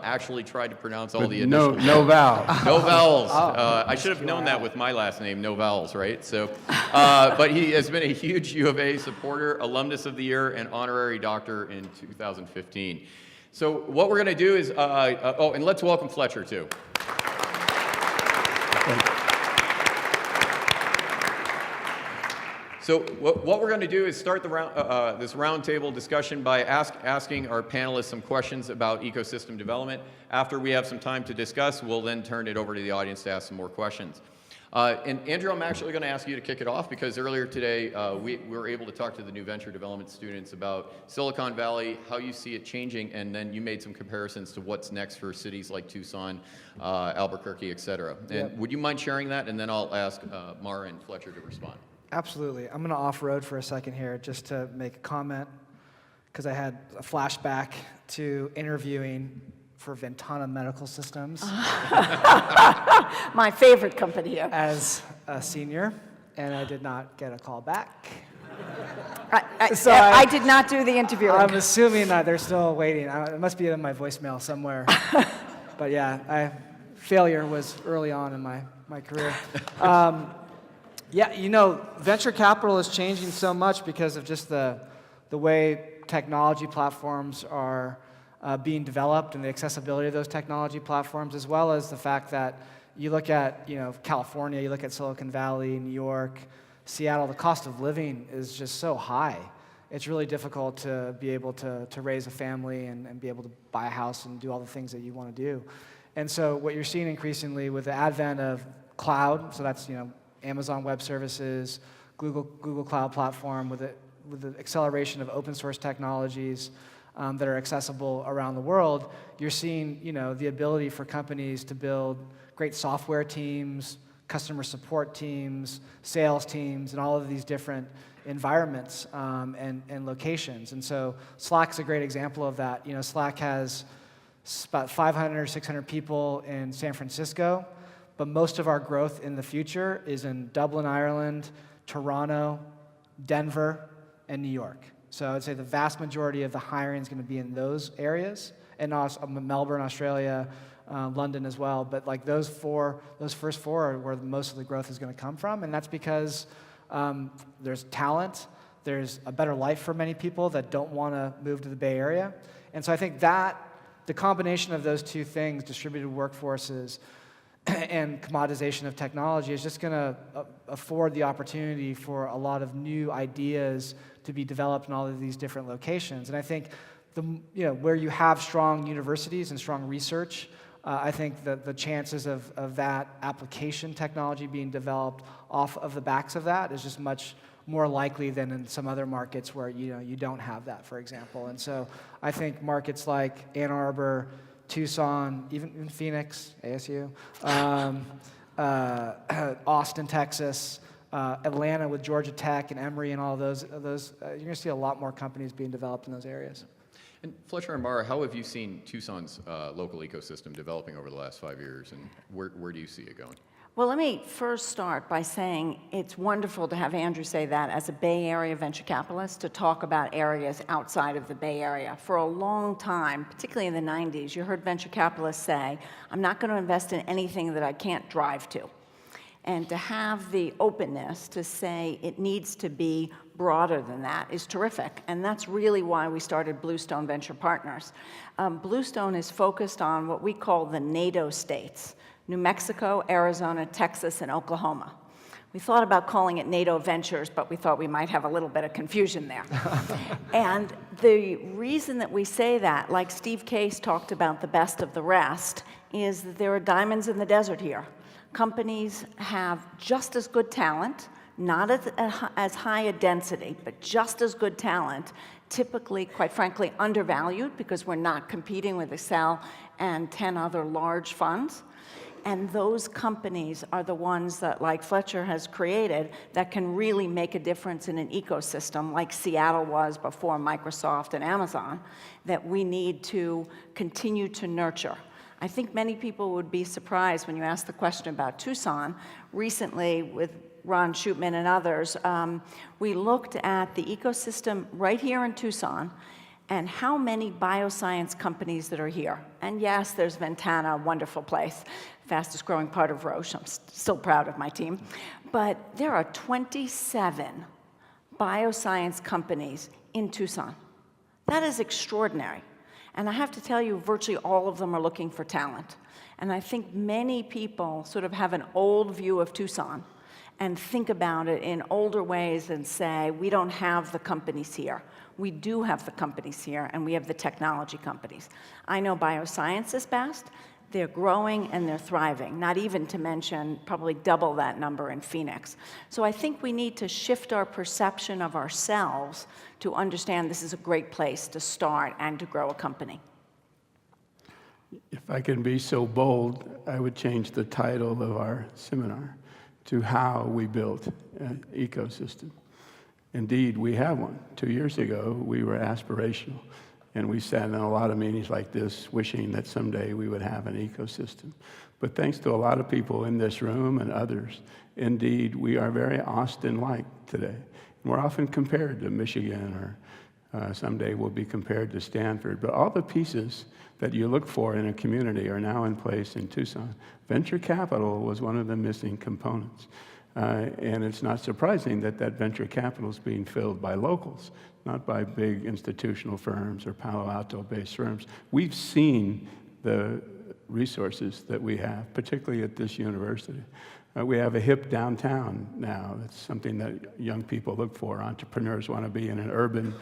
actually tried to pronounce all the initials. No vowels. No vowels. I should have known that with my last name, no vowels, right? So, but he has been a huge U of A supporter, alumnus of the year, and honorary doctor in 2015. So what we're going to do is, and let's welcome Fletcher too. So what we're going to do is start this roundtable discussion by asking our panelists some questions about ecosystem development. After we have some time to discuss, we'll then turn it over to the audience to ask some more questions. And Andrew, I'm actually going to ask you to kick it off because earlier today we were able to talk to the new venture development students about Silicon Valley, how you see it changing, and then you made some comparisons to what's next for cities like Tucson, Albuquerque, et cetera. And would you mind sharing that? And then I'll ask Mara and Fletcher to respond. Absolutely. I'm going to off-road for a second here just to make a comment, because I had a flashback to interviewing for Ventana Medical Systems My favorite company here. as a senior, and I did not get a call back. So I did not do the interviewing. I'm assuming that they're still waiting. It must be in my voicemail somewhere. But yeah, failure was early on in my career. Yeah, you know, venture capital is changing so much because of just the way technology platforms are being developed and the accessibility of those technology platforms, as well as the fact that you look at, you know, California, you look at Silicon Valley, New York, Seattle, the cost of living is just so high. It's really difficult to be able to raise a family and be able to buy a house and do all the things that you want to do. And so what you're seeing increasingly with the advent of cloud, so that's, you know, Amazon Web Services, Google Cloud Platform, with the acceleration of open source technologies that are accessible around the world, you're seeing, you know, the ability for companies to build great software teams, customer support teams, sales teams, and all of these different environments and locations. And so Slack's a great example of that. You know, Slack has about 500 or 600 people in San Francisco, but most of our growth in the future is in Dublin, Ireland, Toronto, Denver, and New York. So I'd say the vast majority of the hiring is going to be in those areas, and also Melbourne, Australia, London as well. But like those first four are where most of the growth is going to come from, and that's because there's talent, there's a better life for many people that don't want to move to the Bay Area. And so I think that the combination of those two things, distributed workforces and commoditization of technology, is just going to afford the opportunity for a lot of new ideas to be developed in all of these different locations. And I think where you have strong universities and strong research, I think that the chances of that application technology being developed off of the backs of that is just much more likely than in some other markets where you don't have that, for example. And so I think markets like Ann Arbor, Tucson, even Phoenix, ASU, Austin, Texas, Atlanta with Georgia Tech and Emory and all of those, you're going to see a lot more companies being developed in those areas. And Fletcher and Mara, how have you seen Tucson's local ecosystem developing over the last 5 years, and where do you see it going? Well, let me first start by saying it's wonderful to have Andrew say that as a Bay Area venture capitalist, to talk about areas outside of the Bay Area. For a long time, particularly in the 90s, you heard venture capitalists say, I'm not going to invest in anything that I can't drive to. And to have the openness to say it needs to be broader than that is terrific. And that's really why we started BlueStone Venture Partners. BlueStone is focused on what we call the NATO states: New Mexico, Arizona, Texas, and Oklahoma. We thought about calling it NATO Ventures, but we thought we might have a little bit of confusion there. And the reason that we say that, like Steve Case talked about the best of the rest, is that there are diamonds in the desert here. Companies have just as good talent, not as high a density, but just as good talent, typically, quite frankly, undervalued because we're not competing with Accel and 10 other large funds. And those companies are the ones that, like Fletcher has created, that can really make a difference in an ecosystem like Seattle was before Microsoft and Amazon, that we need to continue to nurture. I think many people would be surprised when you ask the question about Tucson. Recently, with Ron Shootman and others, we looked at the ecosystem right here in Tucson and how many bioscience companies that are here. And yes, there's Ventana, a wonderful place, fastest growing part of Roche. I'm still proud of my team. But there are 27 bioscience companies in Tucson. That is extraordinary. And I have to tell you, virtually all of them are looking for talent. And I think many people sort of have an old view of Tucson and think about it in older ways and say, we don't have the companies here. We do have the companies here, and we have the technology companies. I know bioscience is best. They're growing and they're thriving, not even to mention probably double that number in Phoenix. So I think we need to shift our perception of ourselves to understand this is a great place to start and to grow a company. If I could be so bold, I would change the title of our seminar to how we built an ecosystem. Indeed, we have one. 2 years ago, we were aspirational, and we sat in a lot of meetings like this wishing that someday we would have an ecosystem. But thanks to a lot of people in this room and others, indeed, we are very Austin-like today. And we're often compared to Michigan, or someday we'll be compared to Stanford. But all the pieces that you look for in a community are now in place in Tucson. Venture capital was one of the missing components. And it's not surprising that that venture capital is being filled by locals, not by big institutional firms or Palo Alto-based firms. We've seen the resources that we have, particularly at this university. We have a hip downtown now. That's something that young people look for. Entrepreneurs want to be in an urban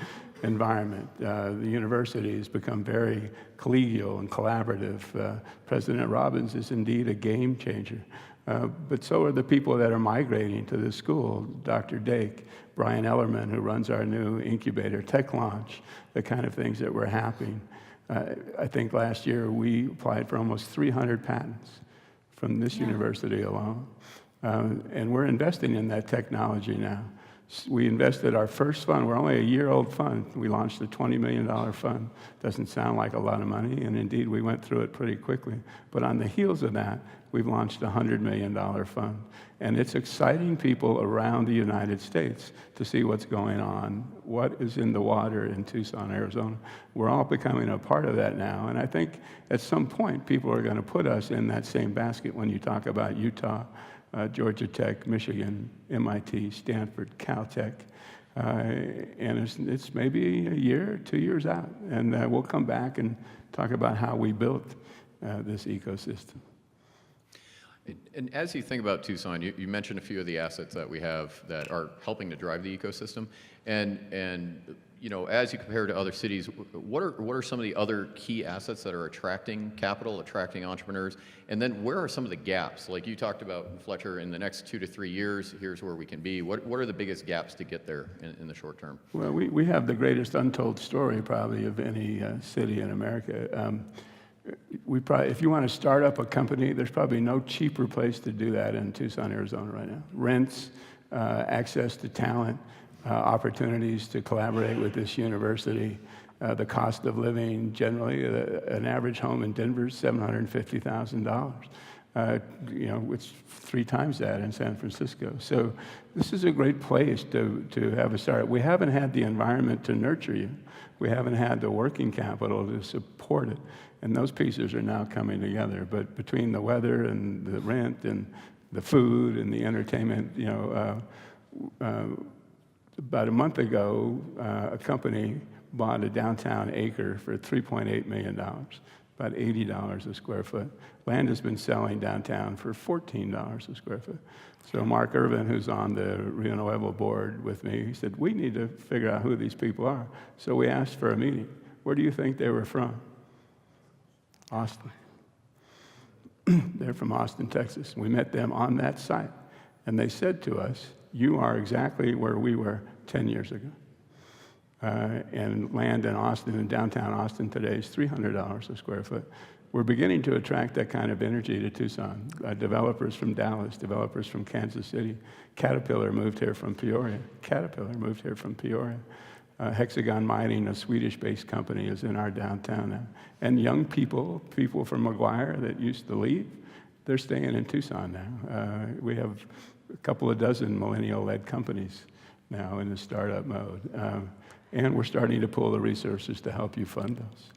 environment. The university has become very collegial and collaborative. President Robbins is indeed a game changer. But so are the people that are migrating to the school. Dr. Dake, Brian Ellerman, who runs our new incubator, Tech Launch, the kind of things that were happening. I think last year we applied for almost 300 patents from this university alone. And we're investing in that technology now. We invested our first fund. We're only a year-old fund. We launched a $20 million fund. Doesn't sound like a lot of money, and indeed we went through it pretty quickly. But on the heels of that, we've launched a $100 million fund. And it's exciting people around the United States to see what's going on, what is in the water in Tucson, Arizona. We're all becoming a part of that now, and I think at some point people are going to put us in that same basket when you talk about Utah, Georgia Tech, Michigan, MIT, Stanford, Caltech. And it's maybe a year, 2 years out, and we'll come back and talk about how we built this ecosystem. And as you think about Tucson, you mentioned a few of the assets that we have that are helping to drive the ecosystem. And you know, as you compare to other cities, what are some of the other key assets that are attracting capital, attracting entrepreneurs? And then where are some of the gaps? Like you talked about, Fletcher, in the next 2 to 3 years, here's where we can be. What are the biggest gaps to get there in the short term? Well, we have the greatest untold story probably of any city in America. If you want to start up a company, there's probably no cheaper place to do that in Tucson, Arizona right now. Rents, access to talent, opportunities to collaborate with this university, the cost of living generally. An average home in Denver is $750,000. You know, it's 3 times that in San Francisco. So this is a great place to have a start. We haven't had the environment to nurture you. We haven't had the working capital to support it. And those pieces are now coming together. But between the weather and the rent and the food and the entertainment, you know, about a month ago, a company bought a downtown acre for $3.8 million, about $80 a square foot. Land has been selling downtown for $14 a square foot. So Mark Irvin, who's on the Rio Nuevo board with me, he said, we need to figure out who these people are. So we asked for a meeting. Where do you think they were from? Austin. They're from Austin, Texas. We met them on that site. And they said to us, you are exactly where we were 10 years ago. And land in Austin, in downtown Austin today, is $300 a square foot. We're beginning to attract that kind of energy to Tucson. Developers from Dallas, developers from Kansas City. Caterpillar moved here from Peoria. Hexagon Mining, a Swedish-based company, is in our downtown now. And young people from McGuire that used to leave, they're staying in Tucson now. We have a couple of dozen millennial-led companies now in the startup mode. And we're starting to pull the resources to help you fund those.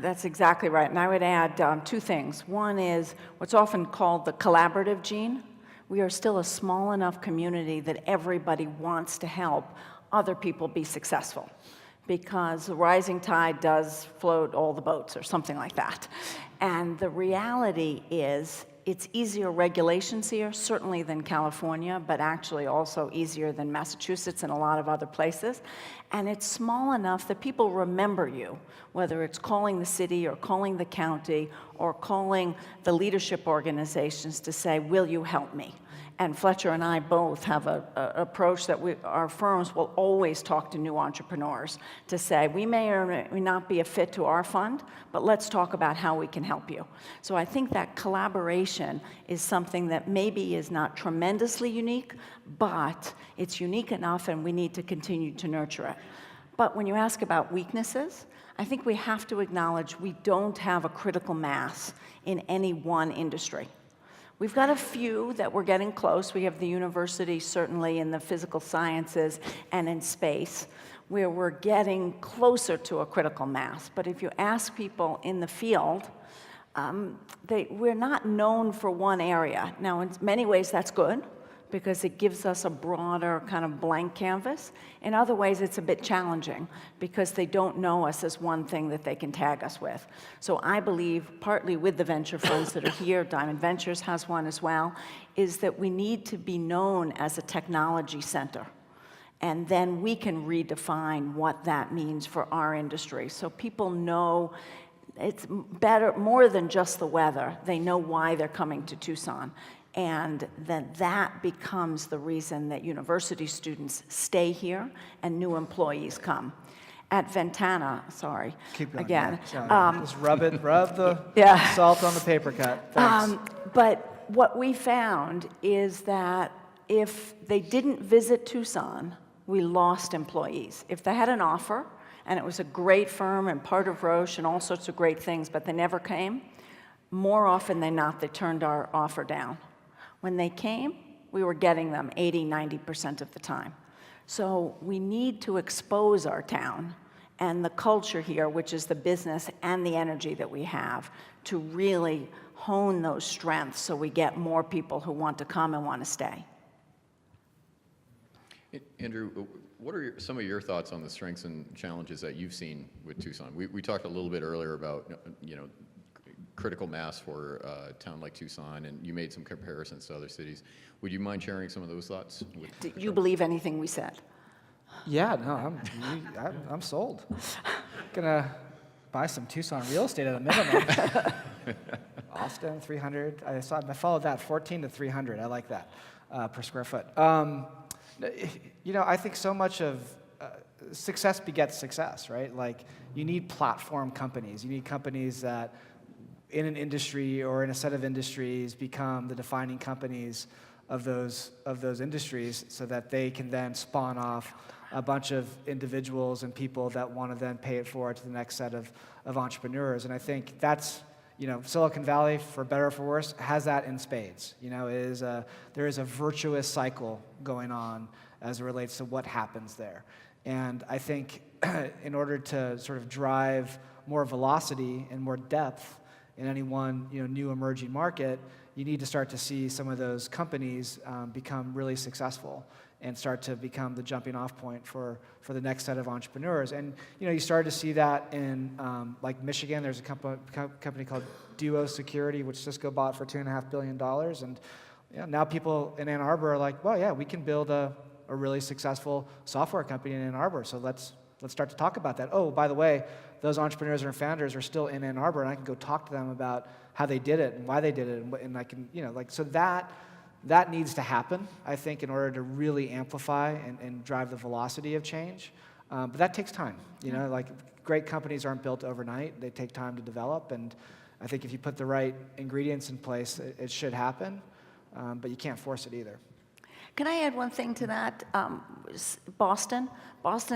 That's exactly right. And I would add 2 things. One is what's often called the collaborative gene. We are still a small enough community that everybody wants to help other people be successful, because the rising tide does float all the boats or something like that. And the reality is it's easier regulations here, certainly than California, but actually also easier than Massachusetts and a lot of other places. And it's small enough that people remember you, whether it's calling the city or calling the county or calling the leadership organizations to say, will you help me? and Fletcher and I both have an approach that our firms will always talk to new entrepreneurs to say, we may or may not be a fit to our fund, but let's talk about how we can help you. So I think that collaboration is something that maybe is not tremendously unique, but it's unique enough and we need to continue to nurture it. But when you ask about weaknesses, I think we have to acknowledge we don't have a critical mass in any one industry. We've got a few that we're getting close. We have the university, certainly in the physical sciences and in space, where we're getting closer to a critical mass. But if you ask people in the field, we're not known for one area. Now, in many ways, that's good, because it gives us a broader kind of blank canvas. In other ways, it's a bit challenging because they don't know us as one thing that they can tag us with. So I believe, partly with the venture funds that are here, Diamond Ventures has one as well, is that we need to be known as a technology center. And then we can redefine what that means for our industry. So people know it's better, more than just the weather. They know why they're coming to Tucson. And then that becomes the reason that university students stay here and new employees come. At Ventana, sorry, Keep going, again. yeah. Just rub the Yeah. salt on the paper cut. Thanks. But what we found is that if they didn't visit Tucson, we lost employees. If they had an offer, and it was a great firm and part of Roche and all sorts of great things, but they never came, more often than not, they turned our offer down. When they came, we were getting them 80, 90% of the time. So we need to expose our town and the culture here, which is the business and the energy that we have, to really hone those strengths so we get more people who want to come and want to stay. Andrew, what are some of your thoughts on the strengths and challenges that you've seen with Tucson? We talked a little bit earlier about, critical mass for a town like Tucson, and you made some comparisons to other cities. Would you mind sharing some of those thoughts? Do you believe anything we said? Yeah, no, I'm sold. Gonna buy some Tucson real estate at a minimum. Austin, 300. I followed that, 14 to 300. I like that per square foot. I think so much of success begets success, right? Like, you need platform companies. You need companies that in an industry or in a set of industries become the defining companies of those industries, so that they can then spawn off a bunch of individuals and people that want to then pay it forward to the next set of entrepreneurs. And I think that's, Silicon Valley, for better or for worse, has that in spades. There is a virtuous cycle going on as it relates to what happens there. And I think in order to sort of drive more velocity and more depth in any one new emerging market, you need to start to see some of those companies become really successful and start to become the jumping off point for the next set of entrepreneurs. And you started to see that in like Michigan. There's a company called Duo Security, which Cisco bought for $2.5 billion. And now people in Ann Arbor are like, well, yeah, we can build a really successful software company in Ann Arbor. So let's start to talk about that. Oh, by the way, those entrepreneurs and founders are still in Ann Arbor, and I can go talk to them about how they did it and why they did it, and I can, so that needs to happen, I think, in order to really amplify and drive the velocity of change. But that takes time. Great companies aren't built overnight. They take time to develop, and I think if you put the right ingredients in place, it should happen, but you can't force it either. Can I add one thing to that? Boston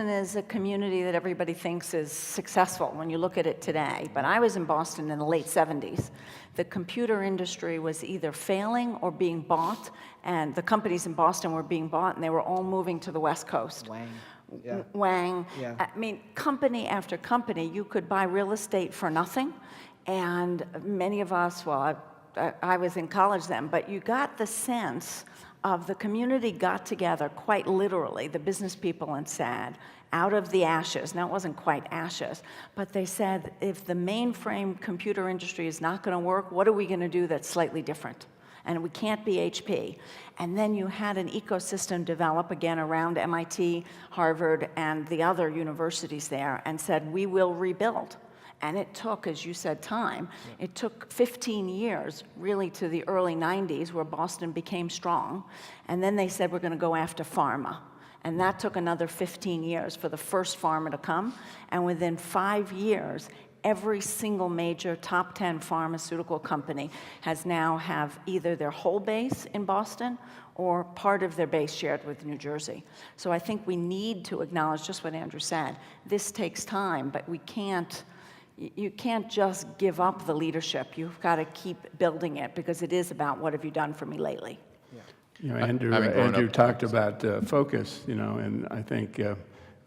is a community that everybody thinks is successful when you look at it today. But I was in Boston in the late 70s. The computer industry was either failing or being bought, and the companies in Boston were being bought, and they were all moving to the West Coast. Wang. Yeah. I mean, company after company, you could buy real estate for nothing. And many of us, well, I was in college then, but you got the sense of the community got together, quite literally, the business people, and said, out of the ashes, now it wasn't quite ashes, but they said, if the mainframe computer industry is not going to work, what are we going to do that's slightly different? And we can't be HP. And then you had an ecosystem develop, again, around MIT, Harvard, and the other universities there, and said, we will rebuild. And it took, as you said, time. It took 15 years, really to the early 90s, where Boston became strong. And then they said, we're going to go after pharma. And that took another 15 years for the first pharma to come. And within 5 years, every single major top 10 pharmaceutical company has now have either their whole base in Boston or part of their base shared with New Jersey. So I think we need to acknowledge just what Andrew said. This takes time, but you can't just give up the leadership. You've got to keep building it, because it is about what have you done for me lately. You know, Andrew talked about focus, you know, and I think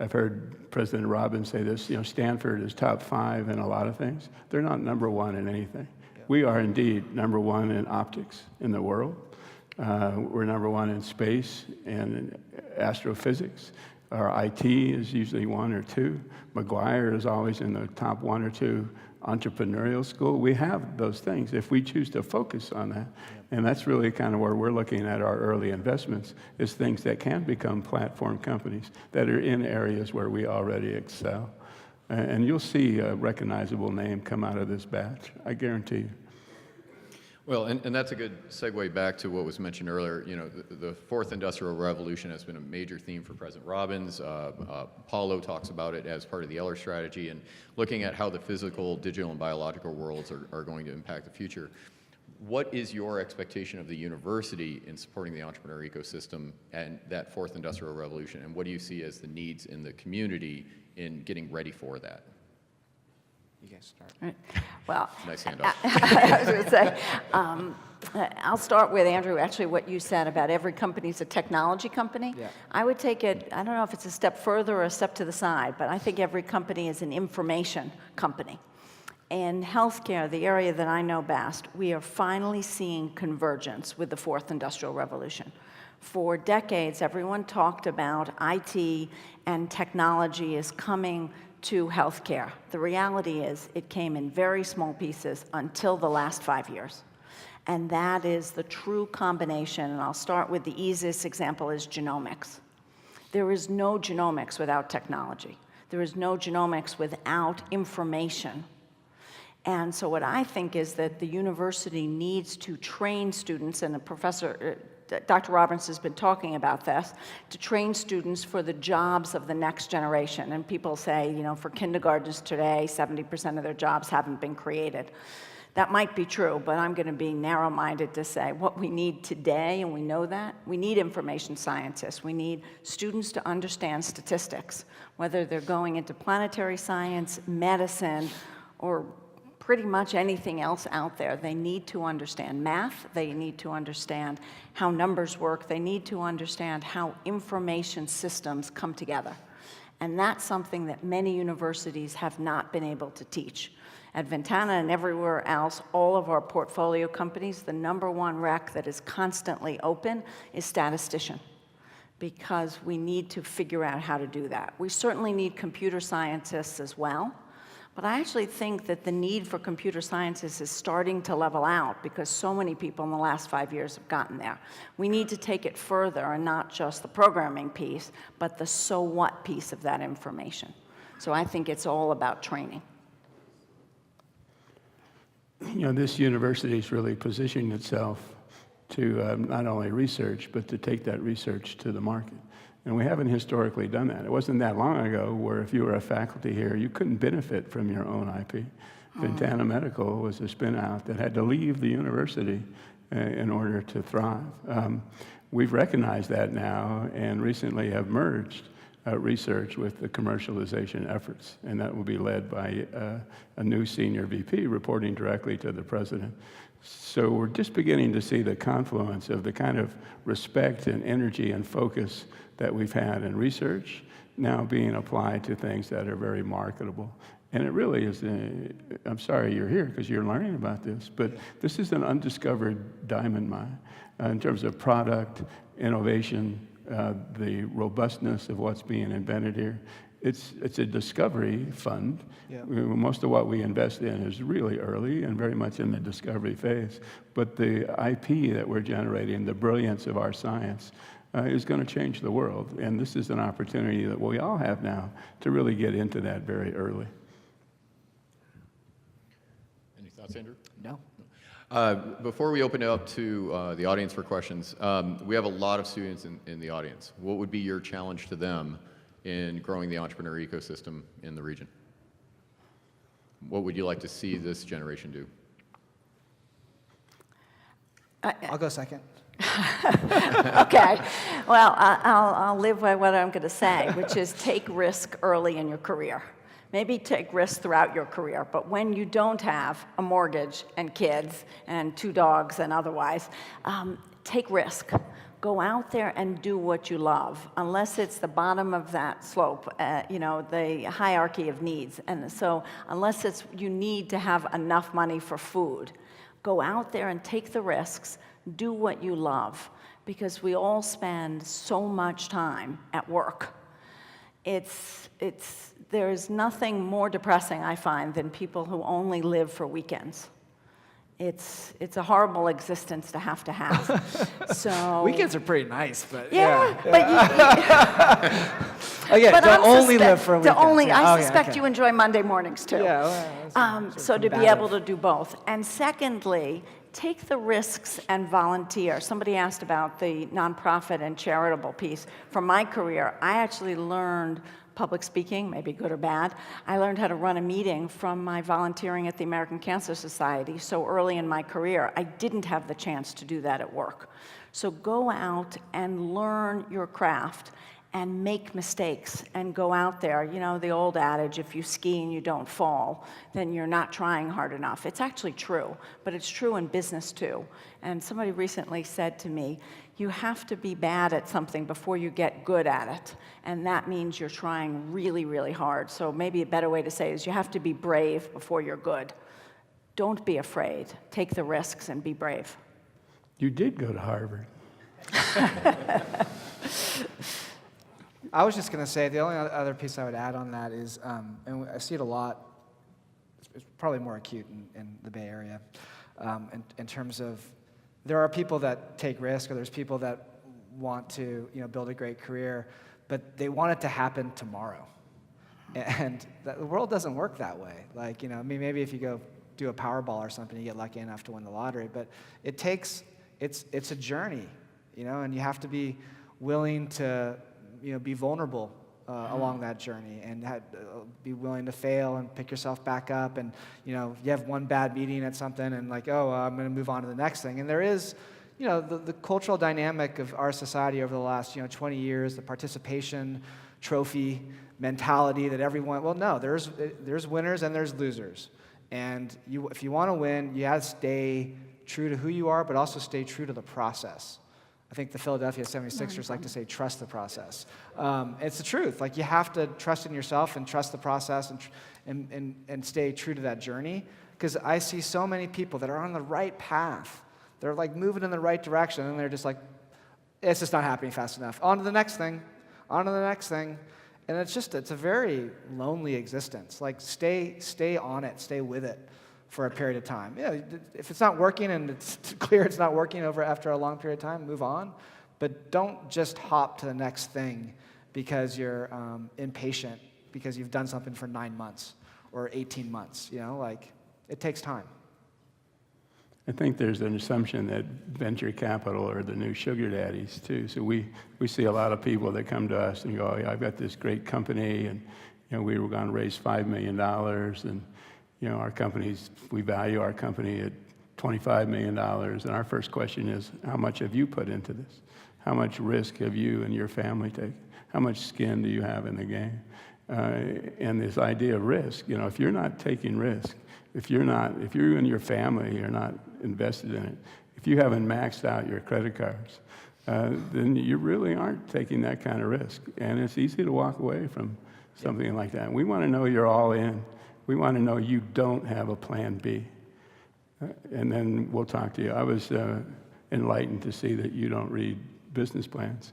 I've heard President Robbins say this, you know, Stanford is top 5 in a lot of things. They're not number 1 in anything. We are indeed number 1 in optics in the world. We're number 1 in space and in astrophysics. Our IT is usually 1 or 2. McGuire is always in the top 1 or 2 entrepreneurial school. We have those things if we choose to focus on that. And that's really kind of where we're looking at our early investments, is things that can become platform companies that are in areas where we already excel. And you'll see a recognizable name come out of this batch, I guarantee you. Well, and that's a good segue back to what was mentioned earlier. You know, the fourth industrial revolution has been a major theme for President Robbins. Paulo talks about it as part of the Eller strategy, and looking at how the physical, digital, and biological worlds are going to impact the future. What is your expectation of the university in supporting the entrepreneur ecosystem and that fourth industrial revolution, and what do you see as the needs in the community in getting ready for that? You guys start. Right. Well, Nice handoff. I was going to say, I'll start with, Andrew, actually what you said about every company's a technology company. Yeah. I would take it, I don't know if it's a step further or a step to the side, but I think every company is an information company. In healthcare, the area that I know best, we are finally seeing convergence with the fourth industrial revolution. For decades, everyone talked about IT and technology is coming to healthcare. The reality is it came in very small pieces until the last 5 years. And that is the true combination, and I'll start with the easiest example is genomics. There is no genomics without technology. There is no genomics without information. And so what I think is that the university needs to train students, and the professor, Dr. Robbins has been talking about this, to train students for the jobs of the next generation. And people say, you know, for kindergartners today, 70% of their jobs haven't been created. That might be true, but I'm going to be narrow-minded to say what we need today, and we know that, we need information scientists. We need students to understand statistics, whether they're going into planetary science, medicine, or pretty much anything else out there. They need to understand math. They need to understand how numbers work. They need to understand how information systems come together. And that's something that many universities have not been able to teach. At Ventana and everywhere else, all of our portfolio companies, the #1 rec that is constantly open is statistician, because we need to figure out how to do that. We certainly need computer scientists as well. But I actually think that the need for computer scientists is starting to level out, because so many people in the last 5 years have gotten there. We need to take it further, and not just the programming piece, but the so what piece of that information. So I think it's all about training. You know, this university is really positioning itself to not only research, but to take that research to the market. And we haven't historically done that. It wasn't that long ago where if you were a faculty here, you couldn't benefit from your own IP. Ventana Medical was a spin-out that had to leave the university in order to thrive. We've recognized that now and recently have merged research with the commercialization efforts, and that will be led by a new senior VP reporting directly to the president. So we're just beginning to see the confluence of the kind of respect and energy and focus that we've had in research now being applied to things that are very marketable. And it really is, I'm sorry you're here because you're learning about this, but this is an undiscovered diamond mine in terms of product, innovation, the robustness of what's being invented here. It's a discovery fund. Yeah. Most of what we invest in is really early and very much in the discovery phase. But the IP that we're generating, the brilliance of our science, is going to change the world. And this is an opportunity that we all have now to really get into that very early. thoughts, Andrew? No. Before we open it up to the audience for questions, we have a lot of students in the audience. What would be your challenge to them in growing the entrepreneur ecosystem in the region? What would you like to see this generation do? I'll go second. Okay. Well, I'll live by what I'm going to say, which is take risk early in your career. Maybe take risks throughout your career, but when you don't have a mortgage and kids and 2 dogs and otherwise, take risk. Go out there and do what you love, unless it's the bottom of that slope, the hierarchy of needs. And so unless it's you need to have enough money for food, go out there and take the risks, do what you love, because we all spend so much time at work. There's nothing more depressing, I find, than people who only live for weekends. It's a horrible existence to have. So Weekends are pretty nice, but yeah. Again, But don't only live for weekends. I suspect you enjoy Monday mornings too. Yeah. Well, So to be able to do both. And secondly, take the risks and volunteer. Somebody asked about the nonprofit and charitable piece. From my career, I actually learned public speaking, maybe good or bad. I learned how to run a meeting from my volunteering at the American Cancer Society so early in my career. I didn't have the chance to do that at work. So go out and learn your craft and make mistakes and go out there. You know, the old adage, if you ski and you don't fall, then you're not trying hard enough. It's actually true, but it's true in business too. And somebody recently said to me, you have to be bad at something before you get good at it. And that means you're trying really, really hard. So maybe a better way to say it is you have to be brave before you're good. Don't be afraid. Take the risks and be brave. You did go to Harvard. I was just going to say, the only other piece I would add on that is, and I see it a lot, it's probably more acute in the Bay Area, in terms of there are people that take risk, or there's people that want to build a great career, but they want it to happen tomorrow. And the world doesn't work that way. Like, maybe if you go do a Powerball or something, you get lucky enough to win the lottery, but it's a journey, and you have to be willing to be vulnerable along that journey, and be willing to fail and pick yourself back up. And you have one bad meeting at something, and I'm going to move on to the next thing. And there is, the cultural dynamic of our society over the last 20 years, the participation trophy mentality that everyone. Well, no, there's winners and there's losers, and if you want to win, you have to stay true to who you are, but also stay true to the process. I think the Philadelphia 76ers like to say, trust the process. It's the truth. Like, you have to trust in yourself and trust the process and stay true to that journey. Because I see so many people that are on the right path. They're like moving in the right direction, and they're just like, it's just not happening fast enough. On to the next thing, on to the next thing. And it's a very lonely existence. Like, stay on it, stay with it for a period of time. If it's not working and it's clear it's not working after a long period of time, move on. But don't just hop to the next thing because you're impatient because you've done something for 9 months or 18 months. It takes time. I think there's an assumption that venture capital are the new sugar daddies too. So we see a lot of people that come to us and go, I've got this great company, and we were going to raise $5 million, and our companies, we value our company at $25 million, and our first question is, how much have you put into this? How much risk have you and your family taken? How much skin do you have in the game? And this idea of risk, if you're not taking risk, if you and your family are not invested in it, if you haven't maxed out your credit cards, then you really aren't taking that kind of risk. And it's easy to walk away from something like that. We want to know you're all in. We want to know you don't have a plan B. And then we'll talk to you. I was enlightened to see that you don't read business plans.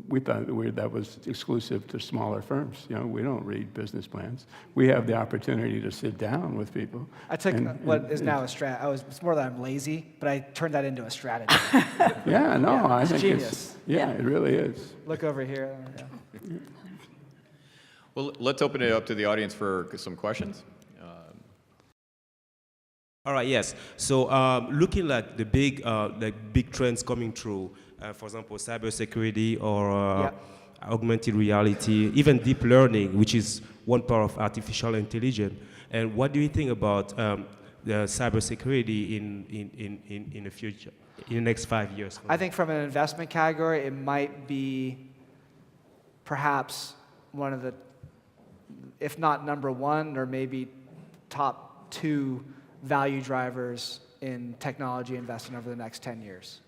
We thought that was exclusive to smaller firms. We don't read business plans. We have the opportunity to sit down with people. I took what is now a strat. It's more that I'm lazy, but I turned that into a strategy. I think genius. It really is. Look over here. Well, let's open it up to the audience for some questions. All right, yes. So looking like the big trends coming through, for example, cybersecurity or augmented reality, even deep learning, which is one part of artificial intelligence. And what do you think about the cybersecurity in the future, in the next 5 years? I think from an investment category, it might be perhaps one of the, if not number one, or maybe top 2 value drivers in technology investing over the next 10 years.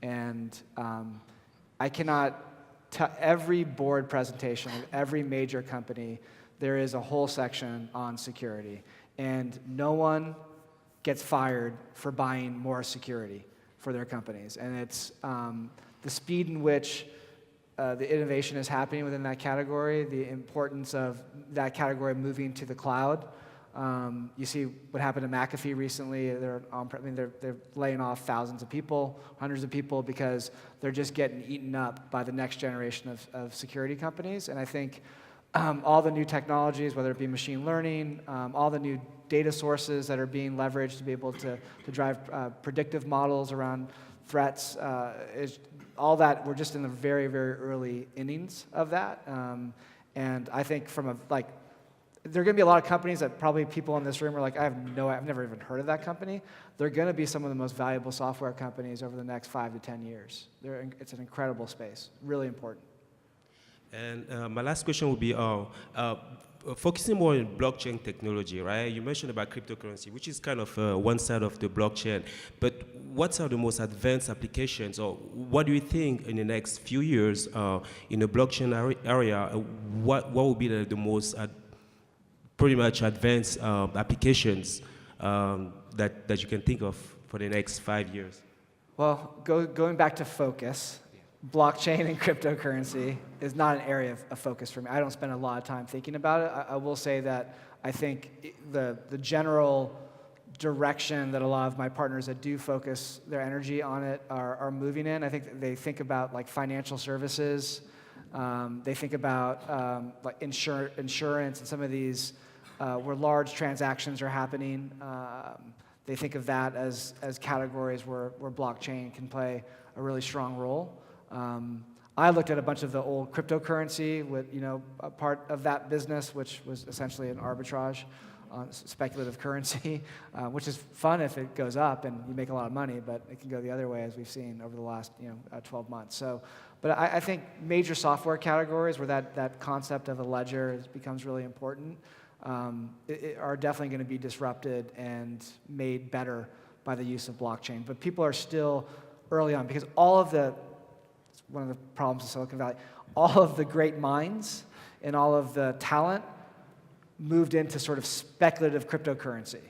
And I cannot tell every board presentation of every major company, there is a whole section on security. And no one gets fired for buying more security for their companies. And it's the speed in which the innovation is happening within that category, the importance of that category moving to the cloud. You see what happened to McAfee recently. They're laying off thousands of people, hundreds of people, because they're just getting eaten up by the next generation of security companies. And I think all the new technologies, whether it be machine learning, all the new data sources that are being leveraged to be able to drive predictive models around threats, all that, we're just in the very, very early innings of that. And I think from there are going to be a lot of companies that probably people in this room are like, I've never even heard of that company. They're going to be some of the most valuable software companies over the next 5 to 10 years. It's an incredible space, really important. And my last question would be focusing more on blockchain technology, right? You mentioned about cryptocurrency, which is kind of one side of the blockchain. But what are the most advanced applications, or what do you think in the next few years in the blockchain area, what will be the most pretty much advanced applications that you can think of for the next 5 years? Well, going back to focus, blockchain and cryptocurrency is not an area of focus for me. I don't spend a lot of time thinking about it. I will say that I think the general direction that a lot of my partners that do focus their energy on it are moving in. I think they think about like financial services. They think about like insurance and some of these where large transactions are happening. They think of that as categories where blockchain can play a really strong role. I looked at a bunch of the old cryptocurrency with, a part of that business, which was essentially an arbitrage on speculative currency, which is fun if it goes up and you make a lot of money, but it can go the other way, as we've seen over the last 12 months. So, but I think major software categories where that concept of a ledger becomes really important are definitely going to be disrupted and made better by the use of blockchain. But people are still early on, because one of the problems of Silicon Valley, all of the great minds and all of the talent moved into sort of speculative cryptocurrency.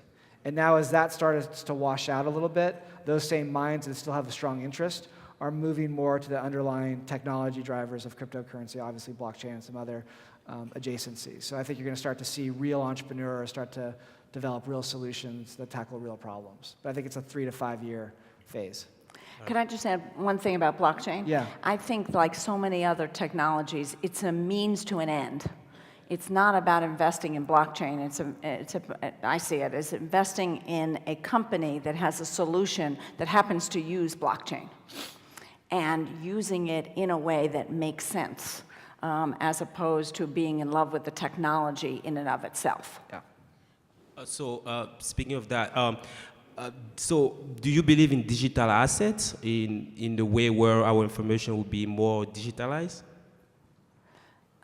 And now as that starts to wash out a little bit, those same minds that still have a strong interest are moving more to the underlying technology drivers of cryptocurrency, obviously blockchain and some other adjacencies. So I think you're going to start to see real entrepreneurs start to develop real solutions that tackle real problems. But I think it's a 3 to 5 year phase. Can I just add one thing about blockchain? Yeah. I think, like so many other technologies, it's a means to an end. It's not about investing in blockchain. I see it as investing in a company that has a solution that happens to use blockchain and using it in a way that makes sense, as opposed to being in love with the technology in and of itself. Yeah. Speaking of that, so do you believe in digital assets in the way where our information will be more digitalized?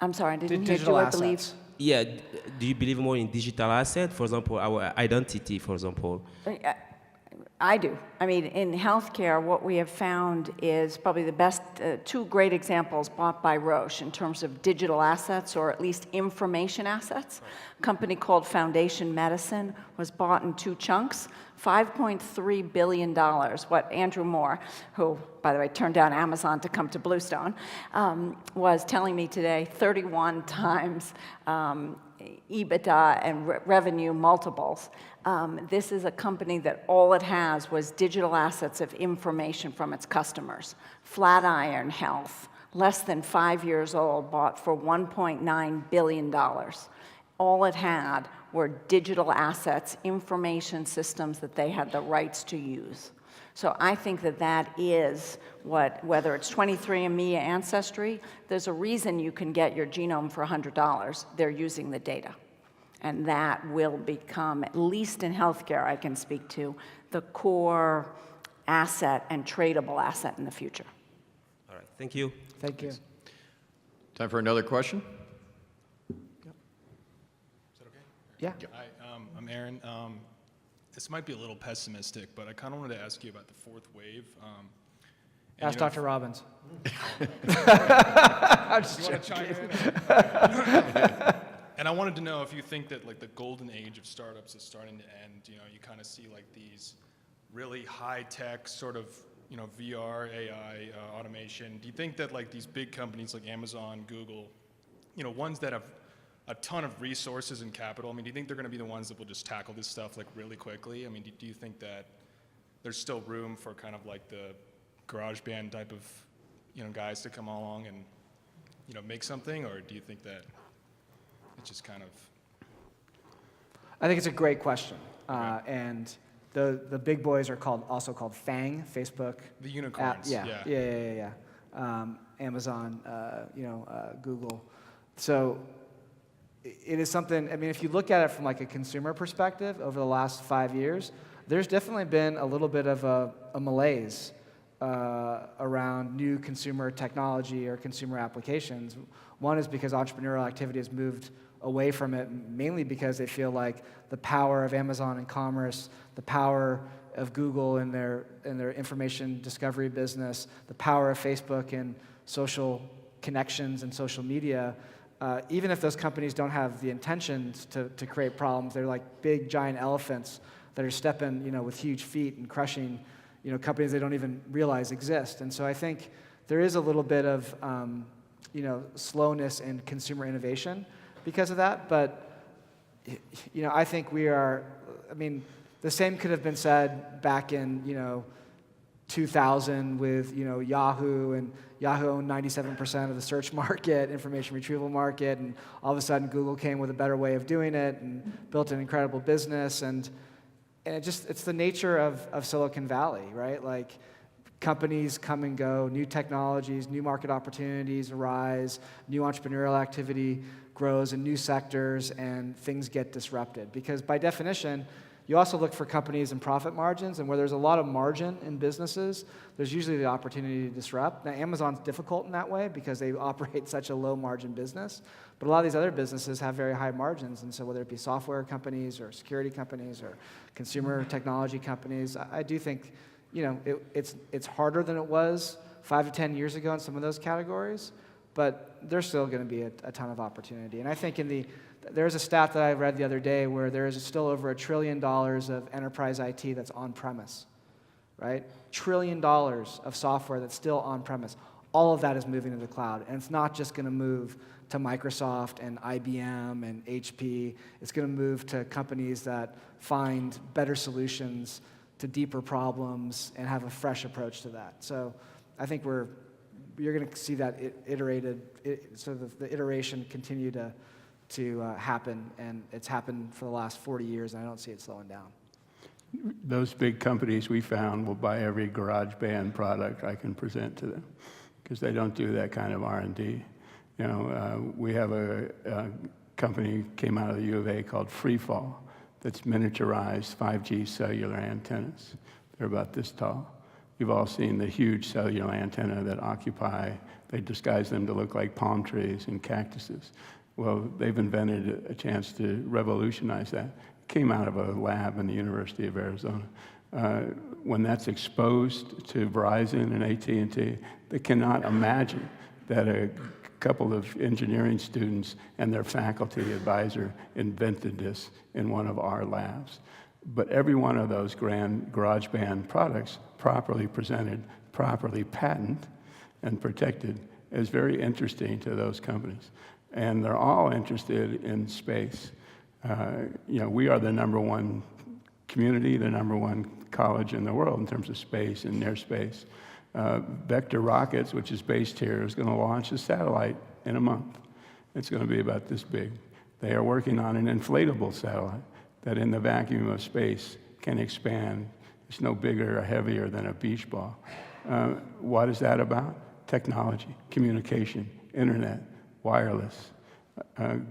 I'm sorry, I didn't hear Digital you. I assets. believe. Yeah, do you believe more in digital assets? For example, our identity, for example. I do. I mean, in healthcare, what we have found is probably the best, 2 great examples bought by Roche in terms of digital assets, or at least information assets. A company called Foundation Medicine was bought in 2 chunks, $5.3 billion, what Andrew Moore, who, by the way, turned down Amazon to come to BlueStone, was telling me today, 31 times EBITDA and revenue multiples. This is a company that all it has was digital assets of information from its customers. Flatiron Health, less than 5 years old, bought for $1.9 billion. all it had were digital assets, information systems that they had the rights to use. So I think that that is what, whether it's 23andMe Ancestry, there's a reason you can get your genome for $100. They're using the data. And that will become, at least in healthcare, I can speak to, the core asset and tradable asset in the future. All right, thank you. Thank you. Time for another question? Yeah. Hi, I'm Aaron. This might be a little pessimistic, but I kind of wanted to ask you about the fourth wave. Ask Dr. Robbins. I'm just chime in? And I wanted to know if you think that like the golden age of startups is starting to end. You know, you kind of see like these really high-tech sort of, you know, VR, AI, automation. Do you think that like these big companies like Amazon, Google, you know, ones that have a ton of resources and capital, I mean, do you think they're going to be the ones that will just tackle this stuff like really quickly? I mean, do you think that there's still room for kind of like the garage band type of, you know, guys to come along and, you know, make something, or do you think that it's just kind of? I think it's a great question, and the big boys are also called FANG, Facebook. The unicorns. Yeah. Amazon, Google. So it is something, I mean, if you look at it from like a consumer perspective over the last 5 years, there's definitely been a little bit of a malaise around new consumer technology or consumer applications. One is because entrepreneurial activity has moved away from it, mainly because they feel like the power of Amazon and commerce, the power of Google in their information discovery business, the power of Facebook and social connections and social media, even if those companies don't have the intentions to create problems, they're like big giant elephants that are stepping, you know, with huge feet and crushing, you know, companies they don't even realize exist. And so I think there is a little bit of, slowness in consumer innovation because of that. But, you know, I think the same could have been said back in, 2000 with, Yahoo, and Yahoo owned 97% of the search market, information retrieval market, and all of a sudden Google came with a better way of doing it and built an incredible business. And it's the nature of Silicon Valley, right? Like, companies come and go, new technologies, new market opportunities arise, new entrepreneurial activity grows in new sectors, and things get disrupted. Because by definition, you also look for companies and profit margins, and where there's a lot of margin in businesses, there's usually the opportunity to disrupt. Now, Amazon's difficult in that way because they operate such a low margin business, but a lot of these other businesses have very high margins, and so whether it be software companies or security companies or consumer technology companies, I do think, it's harder than it was 5 to 10 years ago in some of those categories, but there's still going to be a ton of opportunity. And I think there's a stat that I read the other day where there is still over $1 trillion of enterprise IT that's on-premise, right? $1 trillion of software that's still on-premise. All of that is moving to the cloud, and it's not just going to move to Microsoft and IBM and HP. It's going to move to companies that find better solutions to deeper problems and have a fresh approach to that. So I think you're going to see that the iteration continue to happen, and it's happened for the last 40 years, and I don't see it slowing down. Those big companies we found will buy every garage band product I can present to them because they don't do that kind of R&D. We have a company came out of the U of A called Freefall that's miniaturized 5G cellular antennas. They're about this tall. You've all seen the huge cellular antenna that they disguise them to look like palm trees and cactuses. Well, they've invented a chance to revolutionize that. It came out of a lab in the University of Arizona. When that's exposed to Verizon and AT&T, they cannot imagine that a couple of engineering students and their faculty advisor invented this in one of our labs. But every one of those grand garage band products, properly presented, properly patented and protected, is very interesting to those companies. And they're all interested in space. We are the #1 community, the #1 college in the world in terms of space and near space. Vector Rockets, which is based here, is going to launch a satellite in a month. It's going to be about this big. They are working on an inflatable satellite that in the vacuum of space can expand. It's no bigger or heavier than a beach ball. What is that about? Technology, communication, internet, wireless.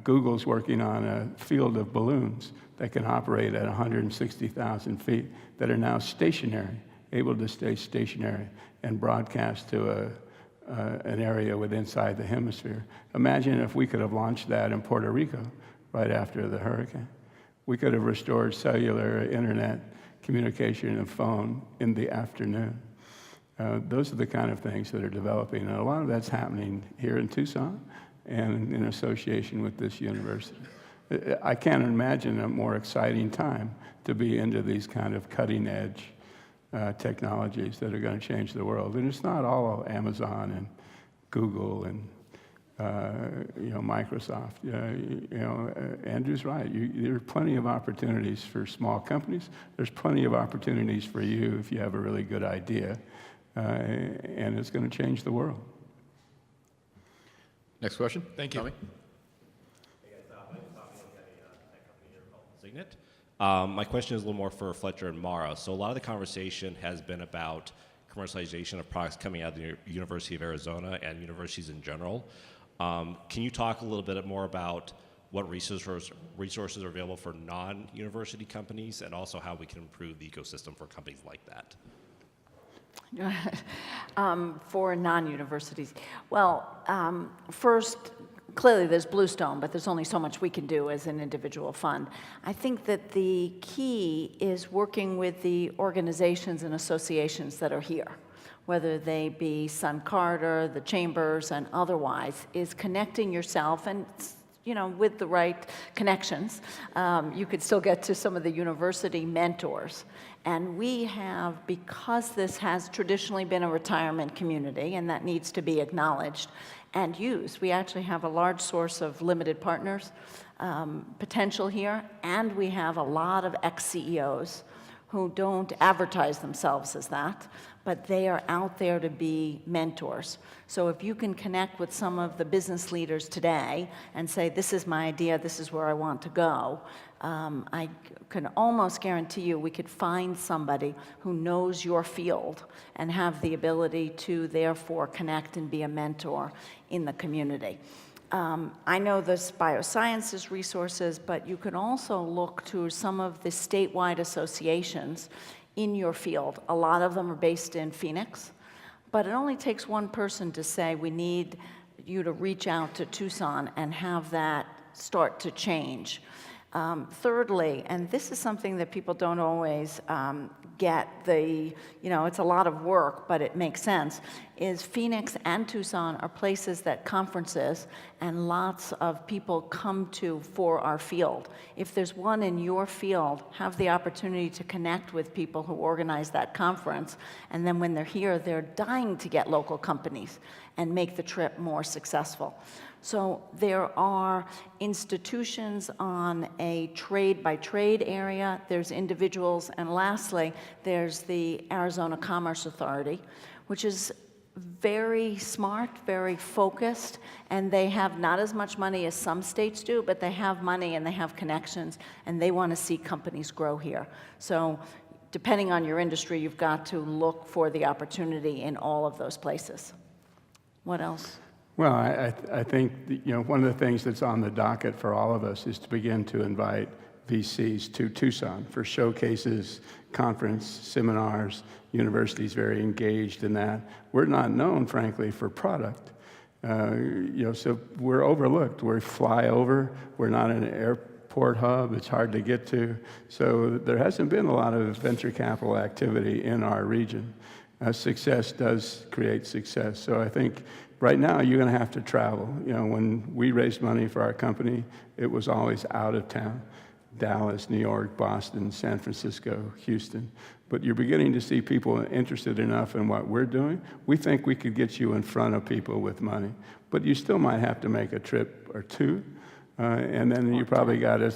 Google's working on a field of balloons that can operate at 160,000 feet that are now stationary, able to stay stationary and broadcast to an area inside the hemisphere. Imagine if we could have launched that in Puerto Rico right after the hurricane. We could have restored cellular, internet, communication, and phone in the afternoon. Those are the kind of things that are developing, and a lot of that's happening here in Tucson and in association with this university. I can't imagine a more exciting time to be into these kind of cutting-edge technologies that are going to change the world. And it's not all Amazon and Google and Microsoft. Andrew's right. There are plenty of opportunities for small companies. There's plenty of opportunities for you if you have a really good idea, and it's going to change the world. Next question. Thank you. Tommy? Signet. My question is a little more for Fletcher and Mara. So a lot of the conversation has been about commercialization of products coming out of the University of Arizona and universities in general. Can you talk a little bit more about what resources are available for non-university companies, and also how we can improve the ecosystem for companies like that? For non-universities. Well, first, clearly there's BlueStone, but there's only so much we can do as an individual fund. I think that the key is working with the organizations and associations that are here, whether they be Sun Carter, the chambers, and otherwise, is connecting yourself and with the right connections, you could still get to some of the university mentors. And we have, because this has traditionally been a retirement community, and that needs to be acknowledged and used, we actually have a large source of limited partners potential here, and we have a lot of ex-CEOs who don't advertise themselves as that, but they are out there to be mentors. So if you can connect with some of the business leaders today and say, this is my idea, this is where I want to go, I can almost guarantee you we could find somebody who knows your field and have the ability to therefore connect and be a mentor in the community. I know this biosciences resources, but you can also look to some of the statewide associations in your field. A lot of them are based in Phoenix, but it only takes one person to say, we need you to reach out to Tucson and have that start to change. Thirdly, and this is something that people don't always get it's a lot of work, but it makes sense, is Phoenix and Tucson are places that conferences and lots of people come to for our field. If there's one in your field, have the opportunity to connect with people who organize that conference, and then when they're here, they're dying to get local companies and make the trip more successful. So there are institutions on a trade-by-trade area, there's individuals, and lastly, there's the Arizona Commerce Authority, which is very smart, very focused, and they have not as much money as some states do, but they have money and they have connections, and they want to see companies grow here. So depending on your industry, you've got to look for the opportunity in all of those places. What else? Well, I think one of the things that's on the docket for all of us is to begin to invite VCs to Tucson for showcases, conference, seminars. Universities very engaged in that. We're not known, frankly, for product. So we're overlooked. We fly over. We're not an airport hub. It's hard to get to. So there hasn't been a lot of venture capital activity in our region. Success does create success. So I think right now you're going to have to travel. When we raised money for our company, it was always out of town. Dallas, New York, Boston, San Francisco, Houston. But you're beginning to see people interested enough in what we're doing. We think we could get you in front of people with money. But you still might have to make a trip or two. And then you probably got to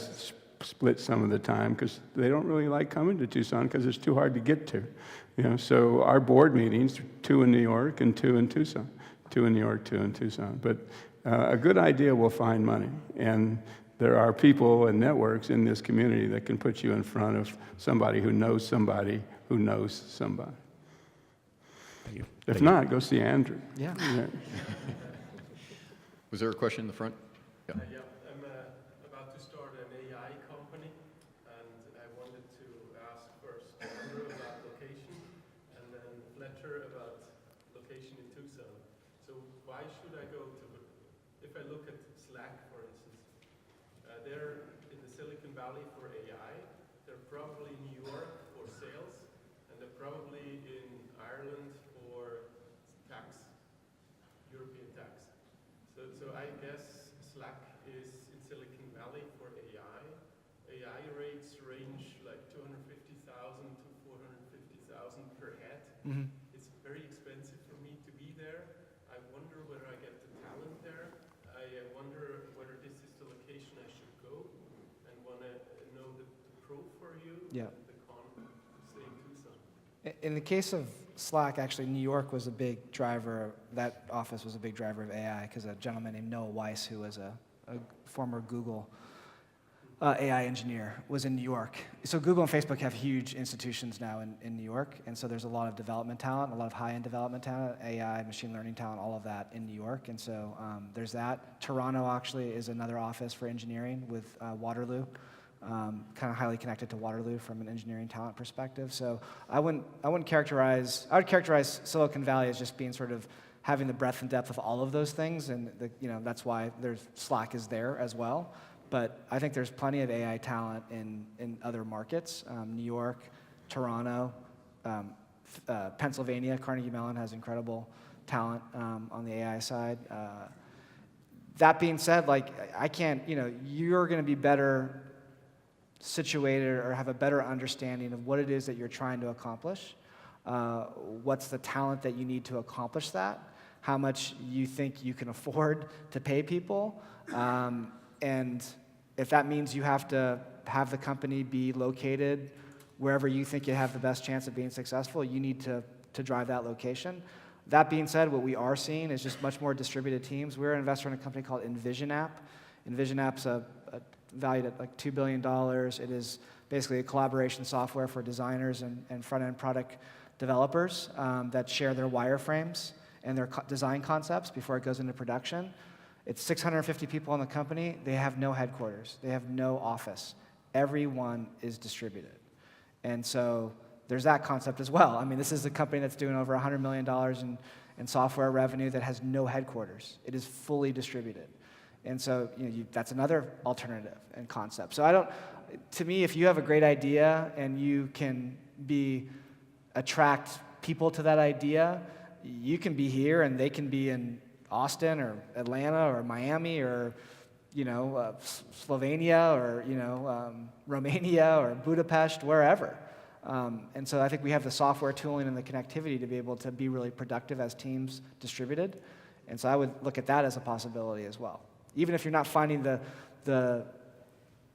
split some of the time because they don't really like coming to Tucson because it's too hard to get to. So our board meetings, 2 in New York and 2 in Tucson. 2 in New York, 2 in Tucson. But a good idea will find money. And there are people and networks in this community that can put you in front of somebody who knows somebody who knows somebody. Thank you. If not, go see Andrew. Yeah. Was there a question in the front? Yeah. Yeah, I'm about to start an AI company, and I wanted to ask first Andrew about location, and then Fletcher about location in Tucson. So why should I go to, if I look at Slack, for instance, they're in the Silicon Valley for AI, they're probably in New York for sales, and they're probably in Ireland for tax, European tax. So I guess Slack is in Silicon Valley for AI. AI rates range like 250,000 to 450,000 per head. Mhm. It's very expensive for me to be there. I wonder whether I get the talent there. I wonder whether this is the location I should go, and want to know the pro for you, Yeah. the con to stay in Tucson. In the case of Slack, actually, New York was a big driver. That office was a big driver of AI because a gentleman named Noah Weiss, who was a former Google AI engineer, was in New York. So Google and Facebook have huge institutions now in New York, and so there's a lot of development talent, a lot of high-end development talent, AI, machine learning talent, all of that in New York, and so there's that. Toronto actually is another office for engineering with Waterloo. Kind of highly connected to Waterloo from an engineering talent perspective. So I would characterize Silicon Valley as just being sort of having the breadth and depth of all of those things, and that's why Slack is there as well. But I think there's plenty of AI talent in other markets, New York, Toronto, Pennsylvania. Carnegie Mellon has incredible talent on the AI side. That being said, I can't, you're going to be better situated or have a better understanding of what it is that you're trying to accomplish, what's the talent that you need to accomplish that, how much you think you can afford to pay people, and if that means you have to have the company be located wherever you think you have the best chance of being successful, you need to drive that location. That being said, what we are seeing is just much more distributed teams. We're an investor in a company called EnvisionApp. EnvisionApp's valued at like $2 billion. It is basically a collaboration software for designers and front-end product developers that share their wireframes and their design concepts before it goes into production. It's 650 people in the company. They have no headquarters. They have no office. Everyone is distributed. And so there's that concept as well. I mean, this is a company that's doing over $100 million in software revenue that has no headquarters. It is fully distributed. And so that's another alternative and concept. So to me, if you have a great idea and you can attract people to that idea, you can be here and they can be in Austin or Atlanta or Miami or Slovenia or Romania or Budapest, wherever. And so I think we have the software tooling and the connectivity to be able to be really productive as teams distributed. And so I would look at that as a possibility as well. Even if you're not finding the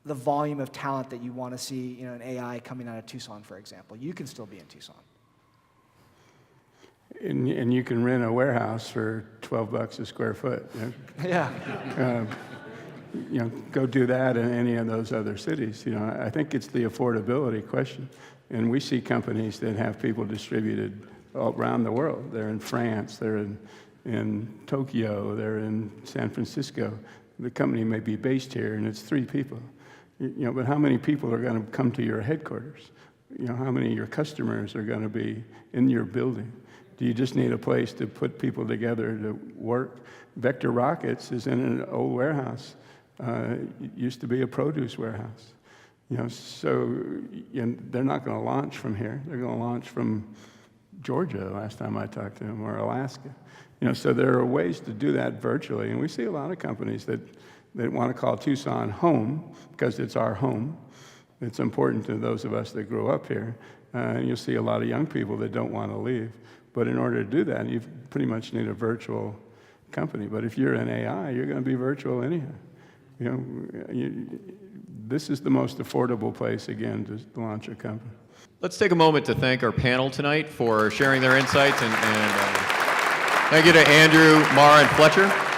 volume of talent that you want to see, an AI coming out of Tucson, for example, you can still be in Tucson. And you can rent a warehouse for $12 a square foot. Yeah. Go do that in any of those other cities. I think it's the affordability question. And we see companies that have people distributed all around the world. They're in France, they're in Tokyo, they're in San Francisco. The company may be based here and it's 3 people. But how many people are going to come to your headquarters? How many of your customers are going to be in your building? Do you just need a place to put people together to work? Vector Rockets is in an old warehouse. It used to be a produce warehouse. So they're not going to launch from here. They're going to launch from Georgia last time I talked to them, or Alaska. So there are ways to do that virtually, and we see a lot of companies that want to call Tucson home because it's our home. It's important to those of us that grew up here, and you'll see a lot of young people that don't want to leave. But in order to do that, you pretty much need a virtual company. But if you're in AI, you're going to be virtual anyhow. This is the most affordable place, again, to launch a company. Let's take a moment to thank our panel tonight for sharing their insights, and thank you to Andrew, Mara, and Fletcher.